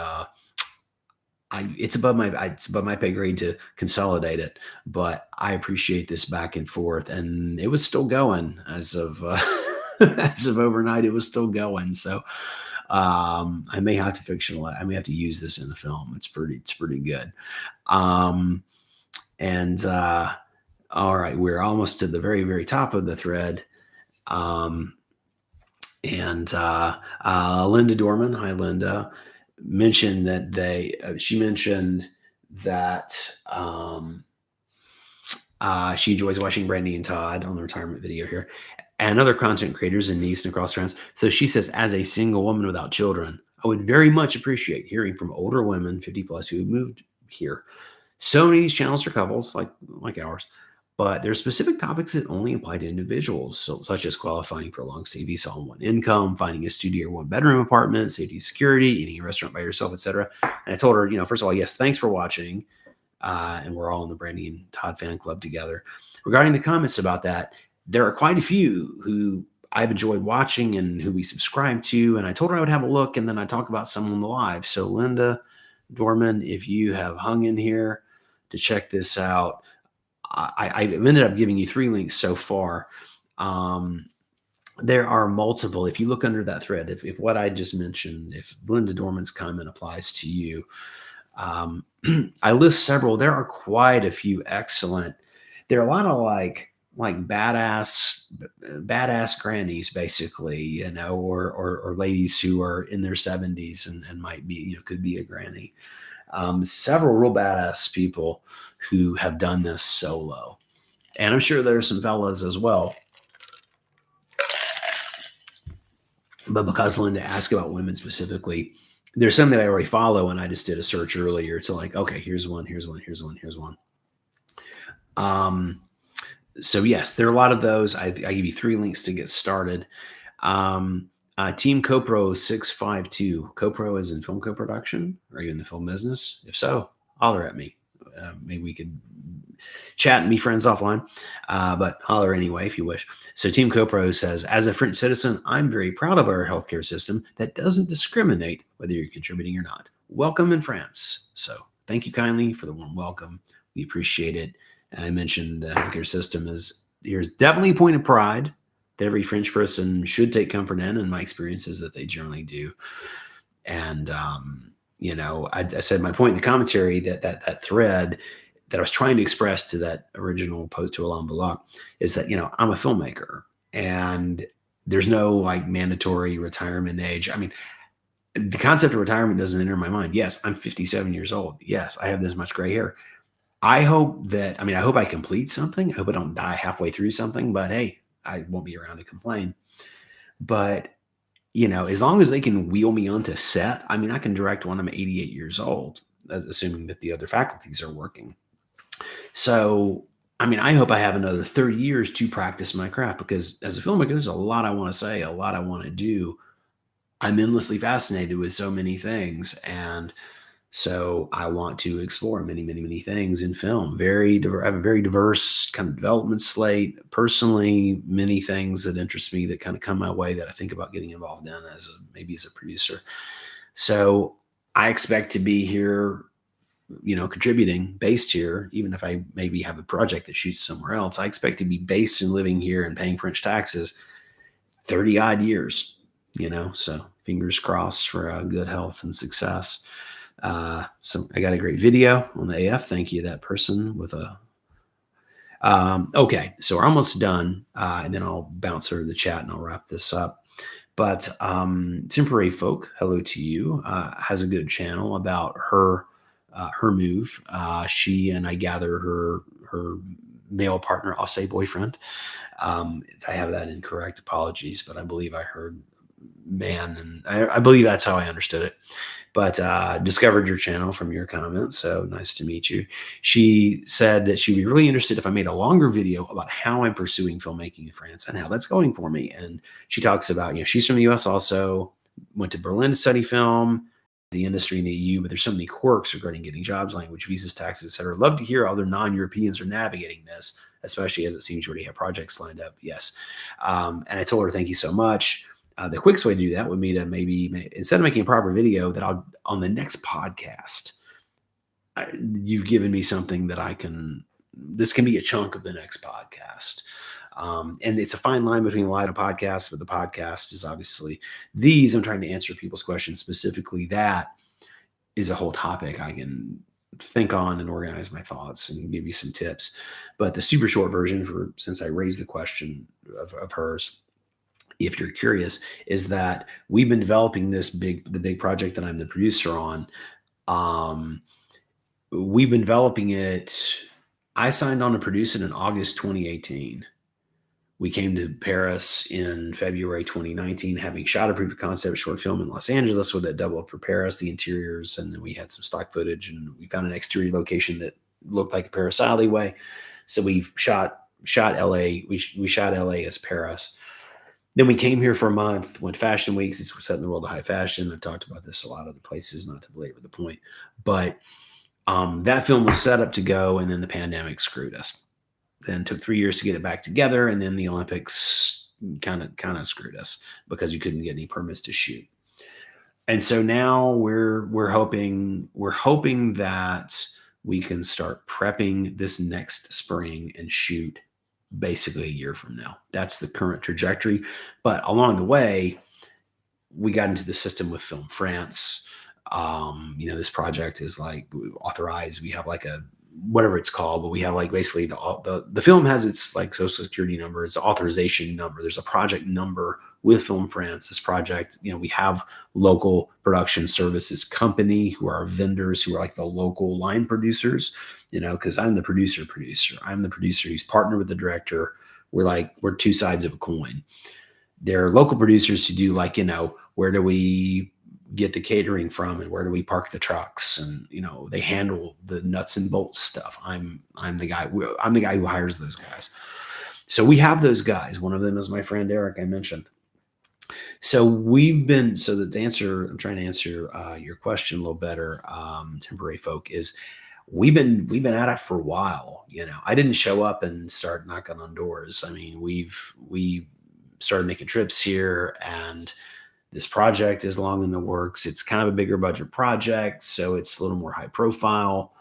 it's above my pay grade to consolidate it, but I appreciate this back and forth. And it was still going as of as of overnight. It was still going. So I may have to fictionalize. I may have to use this in the film. It's pretty good. All right, we're almost to the very, very top of the thread. Linda Dorman, hi Linda, mentioned that she mentioned that she enjoys watching Brandy and Todd on the retirement video here, and other content creators in Nice and across France. So she says, as a single woman without children, I would very much appreciate hearing from older women, 50 plus, who moved here. So many of these channels are couples like ours, but there are specific topics that only apply to individuals, such as qualifying for a long stay visa on one income, finding a studio or one bedroom apartment, safety and security, eating a restaurant by yourself, etc. And I told her, first of all, yes, thanks for watching. And we're all in the Brandy and Todd fan club together. Regarding the comments about that, there are quite a few who I've enjoyed watching and who we subscribe to. And I told her I would have a look, and then I talk about some on the live. So Linda Dorman, if you have hung in here to check this out, I've ended up giving you 3 links so far. There are multiple. If you look under that thread, if what I just mentioned, if Linda Dorman's comment applies to you, I list several. There are quite a few excellent. There are a lot of like badass grannies, basically, or ladies who are in their 70s and might be, could be a granny. Several real badass people who have done this solo. And I'm sure there's some fellas as well. But because Linda asked about women specifically, there's some that I already follow, and I just did a search earlier to okay, here's one. So yes, there are a lot of those. I give you 3 links to get started. Team CoPro 652. CoPro is in film co-production. Are you in the film business? If so, holler at me. Maybe we could chat and be friends offline, but holler anyway if you wish. So Team CoPro says, as a French citizen, I'm very proud of our healthcare system that doesn't discriminate whether you're contributing or not. Welcome in France. So thank you kindly for the warm welcome. We appreciate it. And I mentioned the healthcare system here's definitely a point of pride that every French person should take comfort in. And my experience is that they generally do. And, I said my point in the commentary that thread that I was trying to express to that original post to Alain Bullock is that, I'm a filmmaker and there's no like mandatory retirement age. I mean, the concept of retirement doesn't enter my mind. Yes, I'm 57 years old. Yes, I have this much gray hair. I hope I complete something. I hope I don't die halfway through something, but hey, I won't be around to complain. But, as long as they can wheel me onto set, I can direct when I'm 88 years old, assuming that the other faculties are working. So, I hope I have another 30 years to practice my craft because as a filmmaker, there's a lot I want to say, a lot I want to do. I'm endlessly fascinated with so many things. And so I want to explore many, many, many things in film. I have a very diverse kind of development slate. Personally, many things that interest me that kind of come my way that I think about getting involved in maybe as a producer. So I expect to be here, contributing, based here, even if I maybe have a project that shoots somewhere else. I expect to be based and living here and paying French taxes 30 odd years, so fingers crossed for good health and success. So I got a great video on the AF. Thank you to that person with okay. So we're almost done. And then I'll bounce over to the chat and I'll wrap this up. But Temporary Folk, hello to you, has a good channel about her move. She and I gather her male partner, I'll say boyfriend. If I have that incorrect, apologies, but I believe I heard man, and I believe that's how I understood it. But discovered your channel from your comment, so nice to meet you. She said that she'd be really interested if I made a longer video about how I'm pursuing filmmaking in France and how that's going for me. And she talks about, she's from the US also, went to Berlin to study film, the industry in the EU, but there's so many quirks regarding getting jobs, language, visas, taxes, etc. Love to hear how other non-Europeans are navigating this, especially as it seems you already have projects lined up. Yes. And I told her, thank you so much. The quickest way to do that would be to maybe instead of making a proper video that I'll on the next podcast, you've given me something that this can be a chunk of the next podcast. And it's a fine line between a live and a podcast, but the podcast is obviously I'm trying to answer people's questions specifically. That is a whole topic I can think on and organize my thoughts and give you some tips. But the super short version, since I raised the question of hers, if you're curious, is that we've been developing the big project that I'm the producer on. We've been developing it. I signed on to produce it in August 2018. We came to Paris in February 2019, having shot a proof of concept short film in Los Angeles with that double up for Paris, the interiors, and then we had some stock footage, and we found an exterior location that looked like a Paris alleyway. So we shot LA. We shot LA as Paris. Then we came here for a month, went fashion weeks. It's set in the world of high fashion. I've talked about this a lot of other places, not to belabor the point. But that film was set up to go, and then the pandemic screwed us. Then it took 3 years to get it back together, and then the Olympics kind of screwed us because you couldn't get any permits to shoot. And so now we're hoping that we can start prepping this next spring and shoot basically a year from now. That's the current trajectory. But along the way, we got into the system with Film France. This project is like authorized. We have like whatever it's called, but we have like basically the film has its like social security number, its authorization number. There's a project number with Film France. This project, we have local production services company who are vendors who are like the local line producers, because I'm the producer. I'm the producer who's partnered with the director. We're two sides of a coin. There are local producers who do like, where do we get the catering from and where do we park the trucks, and they handle the nuts and bolts stuff. I'm the guy who hires those guys. So we have those guys. One of them is my friend Eric I mentioned. So I'm trying to answer your question a little better. Temporary Folk is we've been at it for a while. I didn't show up and start knocking on doors. I mean, we started making trips here, and this project is long in the works. It's kind of a bigger budget project, so it's a little more high profile.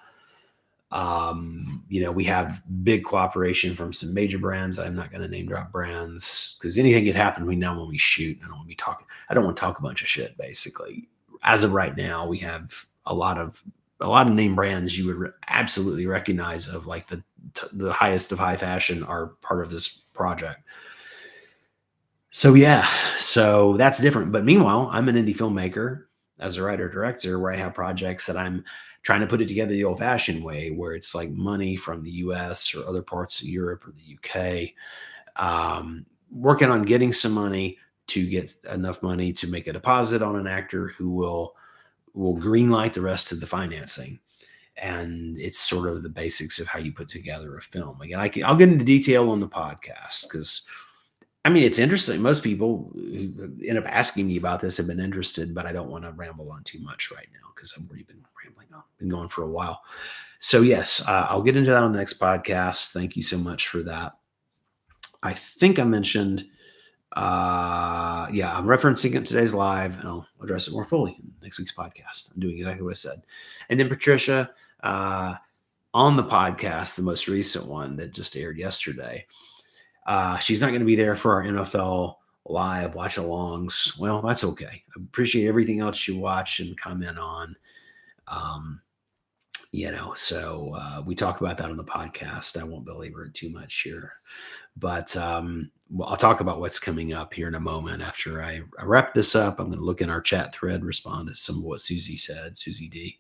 We have big cooperation from some major brands. I'm not going to name drop brands because anything could happen between now and when we shoot. I don't want to talk a bunch of shit. Basically, as of right now, we have a lot of name brands you would absolutely recognize, of like the highest of high fashion, are part of this project. So yeah, so that's different. But meanwhile, I'm an indie filmmaker as a writer director, where I have projects that I'm trying to put it together the old fashioned way, where it's like money from the US or other parts of Europe or the UK, working on getting some money to get enough money to make a deposit on an actor who will green light the rest of the financing. And it's sort of the basics of how you put together a film. Again, I'll get into detail on the podcast because, I mean, it's interesting. Most people who end up asking me about this have been interested, but I don't want to ramble on too much right now because I've already been rambling on, been going for a while. So yes, I'll get into that on the next podcast. Thank you so much for that. I think I mentioned, I'm referencing it today's live, and I'll address it more fully in next week's podcast. I'm doing exactly what I said. And then Patricia, on the podcast, the most recent one that just aired yesterday, she's not going to be there for our NFL live watch alongs. Well, that's okay. I appreciate everything else you watch and comment on. So we talk about that on the podcast. I won't belabor it too much here, but I'll talk about what's coming up here in a moment. After I wrap this up, I'm going to look in our chat thread, respond to some of what Susie said, Susie D.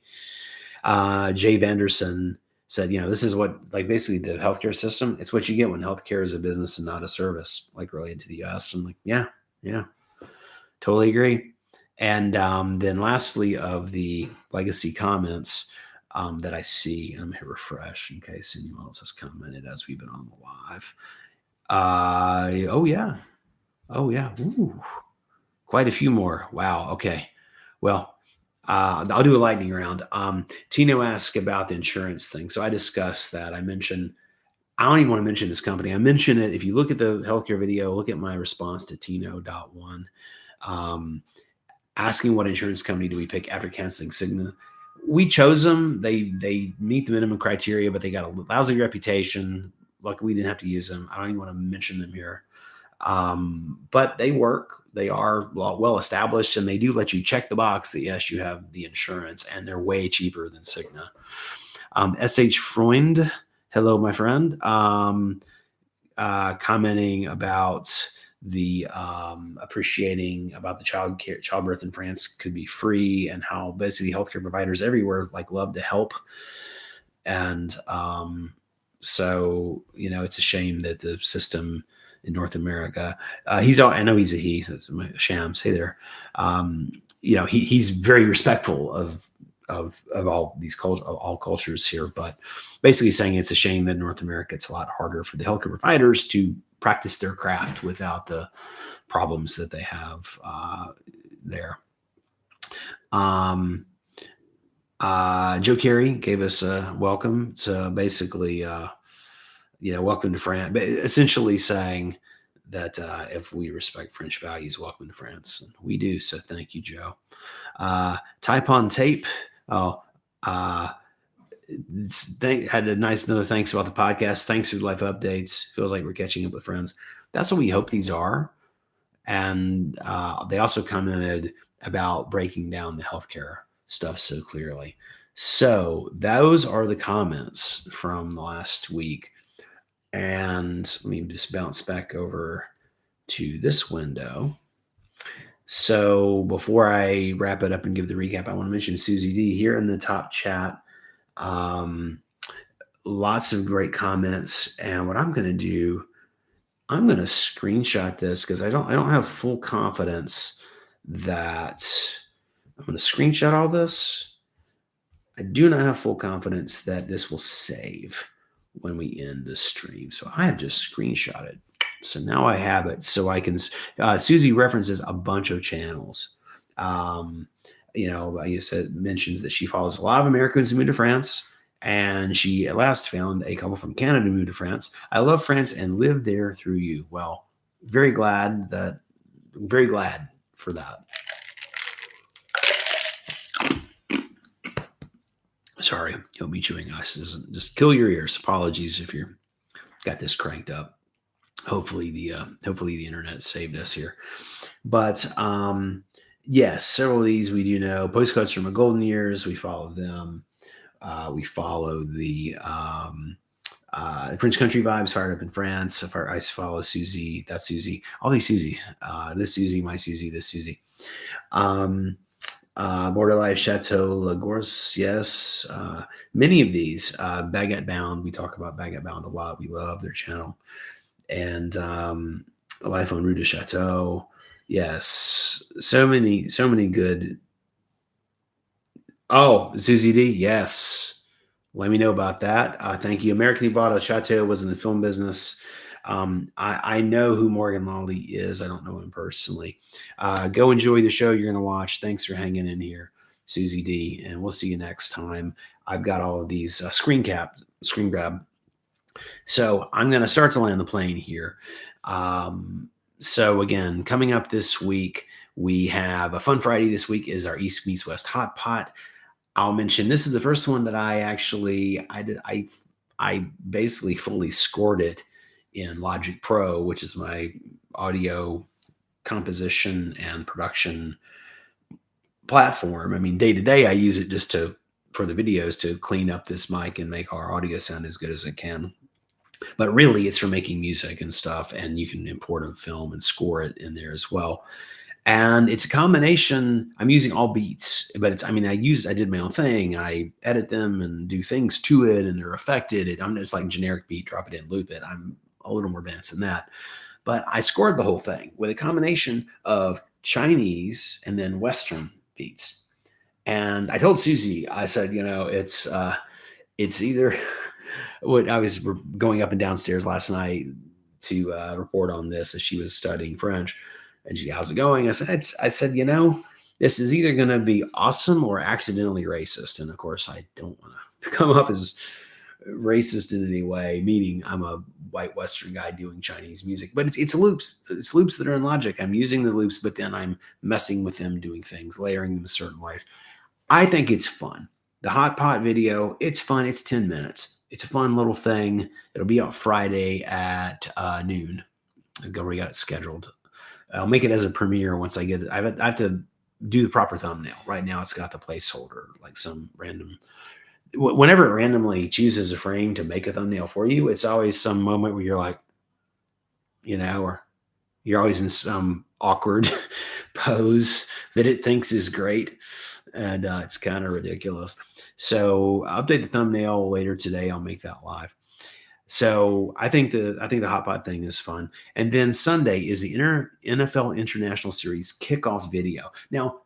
Jay Vanderson said, this is what, like, basically the healthcare system, it's what you get when healthcare is a business and not a service, like related to the US. I'm like, yeah, totally agree. And then lastly, of the legacy comments that I see, I'm going to hit refresh in case anyone else has commented as we've been on the live. Oh yeah. Ooh, quite a few more. Wow. Okay. Well, I'll do a lightning round. Tino asked about the insurance thing. So I discussed that. I don't even want to mention this company. I mentioned it. If you look at the healthcare video, look at my response to Tino.1, asking what insurance company do we pick after canceling Cigna. We chose them. They meet the minimum criteria, but they got a lousy reputation. Like, we didn't have to use them. I don't even want to mention them here. But they work. They are well established, and they do let you check the box that yes, you have the insurance, and they're way cheaper than Cigna. SH Freund, hello, my friend, commenting about the appreciating about the childbirth in France could be free, and how basically healthcare providers everywhere love to help. And so it's a shame that the system in North America, I know he's a he, so it's my Shams. Hey there. He's very respectful of all these all cultures here, but basically saying it's a shame that in North America it's a lot harder for the healthcare providers to practice their craft without the problems that they have there. Joe Carey gave us a welcome to basically, welcome to France, but essentially saying that if we respect French values, welcome to France. And we do. So thank you, Joe. Type on tape. Had a nice note of thanks about the podcast. Thanks for life updates. Feels like we're catching up with friends. That's what we hope these are. And they also commented about breaking down the healthcare stuff so clearly. So those are the comments from the last week. And let me just bounce back over to this window. So before I wrap it up and give the recap, I want to mention Susie D here in the top chat. Lots of great comments. And what I'm going to do, I'm going to screenshot this because I don't have full confidence that I'm going to screenshot all this. I do not have full confidence that this will save when we end the stream. So I have just screenshotted. So now I have it. So I can, Susie references a bunch of channels. I guess it mentions that she follows a lot of Americans who moved to France And she at last found a couple from Canada to move to France. I love France and live there through you. Well, very glad that, very glad for that. Sorry, you'll be chewing ice. Just kill your ears. Apologies if you're got this cranked up. Hopefully the internet saved us here. But yes, several of these we do know. Postcards from my golden years. We follow them. We follow the French country vibes, fired up in France. I follow Susie. That's Susie. All these Susies. This Susie, my Susie, this Susie. Border Life, Chateau Lagorce, yes. Many of these. Baguette Bound. We talk about Baguette Bound a lot. We love their channel. And Life on Rue de Chateau. Yes. So many good. Oh, Susie D. Yes. Let me know about that. Thank you. American Nevada Chateau was in the film business. I know who Morgan Lawley is. I don't know him personally. Go enjoy the show you're going to watch. Thanks for hanging in here, Susie D. And we'll see you next time. I've got all of these screen grab. So I'm going to start to land the plane here. So again, coming up this week, we have a fun Friday. This week is our East Meets West Hot Pot. I'll mention this is the first one that I basically fully scored it in Logic Pro, which is my audio composition and production platform. I mean, day to day, I use it just for the videos to clean up this mic and make our audio sound as good as it can. But really, it's for making music and stuff, and you can import a film and score it in there as well. And it's a combination. I'm using all beats, but I did my own thing. I edit them and do things to it, and they're affected. I'm just like generic beat, drop it in, loop it. I'm a little more advanced than that. But I scored the whole thing with a combination of Chinese and then Western beats. And I told Susie, I said, it's either what I was going up and downstairs last night to report on this as she was studying French. And she, how's it going? I said, this is either going to be awesome or accidentally racist. And of course, I don't want to come up as racist in any way, meaning I'm a white Western guy doing Chinese music, but it's loops. It's loops that are in Logic. I'm using the loops, but then I'm messing with them, doing things, layering them a certain way. I think it's fun. The Hot Pot video, it's fun. It's 10 minutes. It's a fun little thing. It'll be out Friday at noon. I've already got it scheduled. I'll make it as a premiere once I get it. I have to do the proper thumbnail. Right now, it's got the placeholder, like some random. Whenever it randomly chooses a frame to make a thumbnail for you, it's always some moment where you're like, or you're always in some awkward pose that it thinks is great. And it's kind of ridiculous. So I'll update the thumbnail later today. I'll make that live. So I think the Hot Pot thing is fun. And then Sunday is the NFL International Series kickoff video. Now,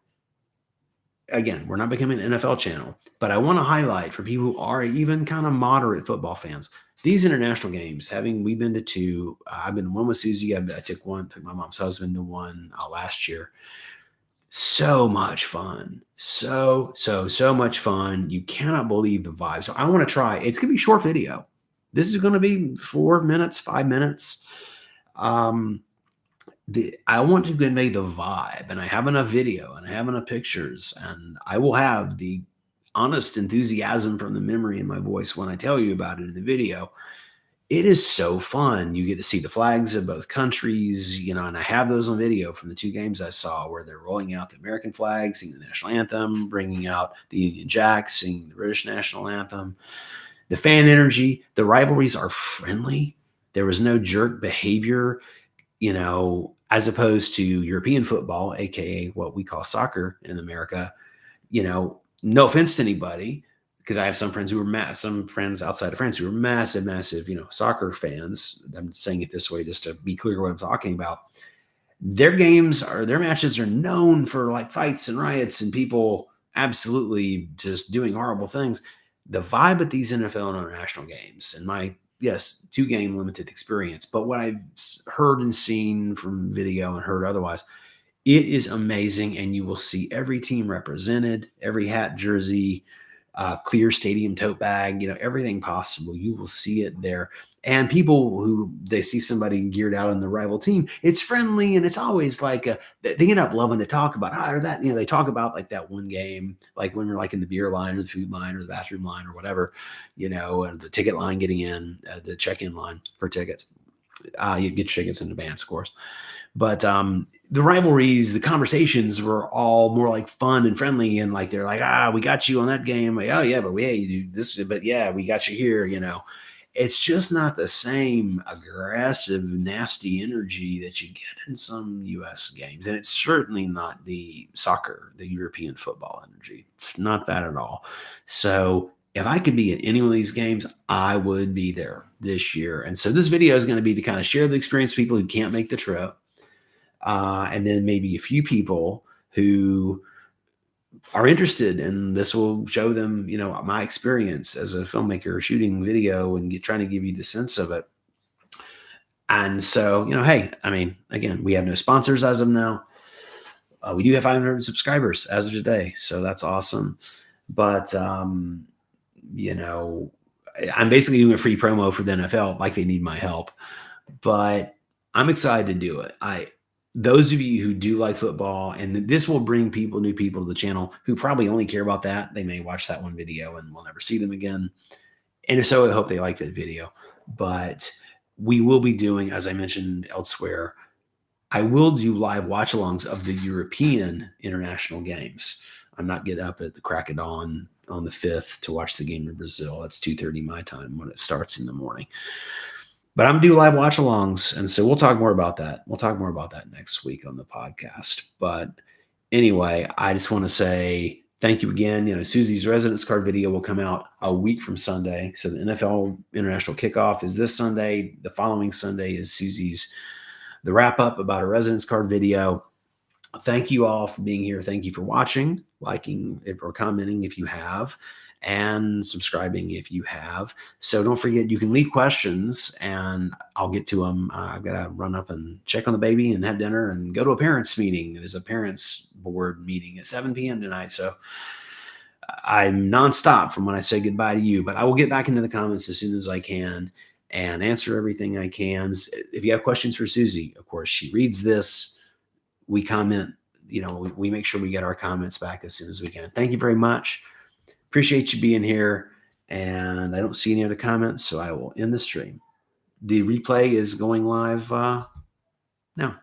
again, we're not becoming an NFL channel, but I want to highlight for people who are even kind of moderate football fans, these international games, we've been to two. I've been to one with Susie. I took my mom's husband to one last year. So much fun. So much fun. You cannot believe the vibe. So I want to try. It's going to be a short video. This is going to be 4 minutes, 5 minutes. I want to convey the vibe, and I have enough video, and I have enough pictures, and I will have the honest enthusiasm from the memory in my voice when I tell you about it in the video. It is so fun. You get to see the flags of both countries, and I have those on video from the two games I saw where they're rolling out the American flag, singing the national anthem, bringing out the Union Jack, singing the British national anthem. The fan energy, the rivalries are friendly. There was no jerk behavior, as opposed to European football, aka what we call soccer in America. No offense to anybody, because I have some friends some friends outside of France who are massive, soccer fans. I'm saying it this way just to be clear what I'm talking about. Their matches are known for like fights and riots and people absolutely just doing horrible things. The vibe at these NFL and international games, and my 2-game limited experience, but what I've heard and seen from video and heard otherwise, it is amazing. And you will see every team represented, every hat, jersey, clear stadium tote bag, everything possible. You will see it there. And people who they see somebody geared out on the rival team, it's friendly and it's always like they end up loving to talk about or that. They talk about like that one game, like when we're like in the beer line or the food line or the bathroom line or whatever, and the ticket line getting in, the check-in line for tickets. You get tickets in advance, of course. But the rivalries, the conversations were all more like fun and friendly, and like they're like, we got you on that game. Like, oh yeah, but you do this, but yeah, we got you here. It's just not the same aggressive, nasty energy that you get in some US games. And it's certainly not the European football energy. It's not that at all. So if I could be at any one of these games, I would be there this year. And so this video is going to be to kind of share the experience with people who can't make the trip. And then maybe a few people who are interested, and this will show them, my experience as a filmmaker shooting video and trying to give you the sense of it. And so, hey, I mean, again, we have no sponsors as of now. We do have 500 subscribers as of today, so that's awesome. But I'm basically doing a free promo for the NFL, like they need my help. But I'm excited to do it. Those of you who do like football, and this will bring new people to the channel who probably only care about that. They may watch that one video and we'll never see them again. And if so, I hope they like that video. But we will be doing, as I mentioned elsewhere, I will do live watch-alongs of the European international games. I'm not getting up at the crack of dawn on the 5th to watch the game in Brazil. That's 2:30 my time when it starts in the morning. But I'm going to do live watch-alongs, and so we'll talk more about that. We'll talk more about that next week on the podcast. But anyway, I just want to say thank you again. Susie's residence card video will come out a week from Sunday. So the NFL International Kickoff is this Sunday. The following Sunday is Susie's the wrap-up about her residence card video. Thank you all for being here. Thank you for watching, liking, or commenting if you have, and subscribing if you have. So don't forget, you can leave questions and I'll get to them. I've got to run up and check on the baby and have dinner and go to a parents meeting. There's a parents board meeting at 7 p.m. tonight. So I'm nonstop from when I say goodbye to you, but I will get back into the comments as soon as I can and answer everything I can. If you have questions for Susie, of course, she reads this. We comment, we make sure we get our comments back as soon as we can. Thank you very much. Appreciate you being here, and I don't see any other comments, so I will end the stream. The replay is going live now.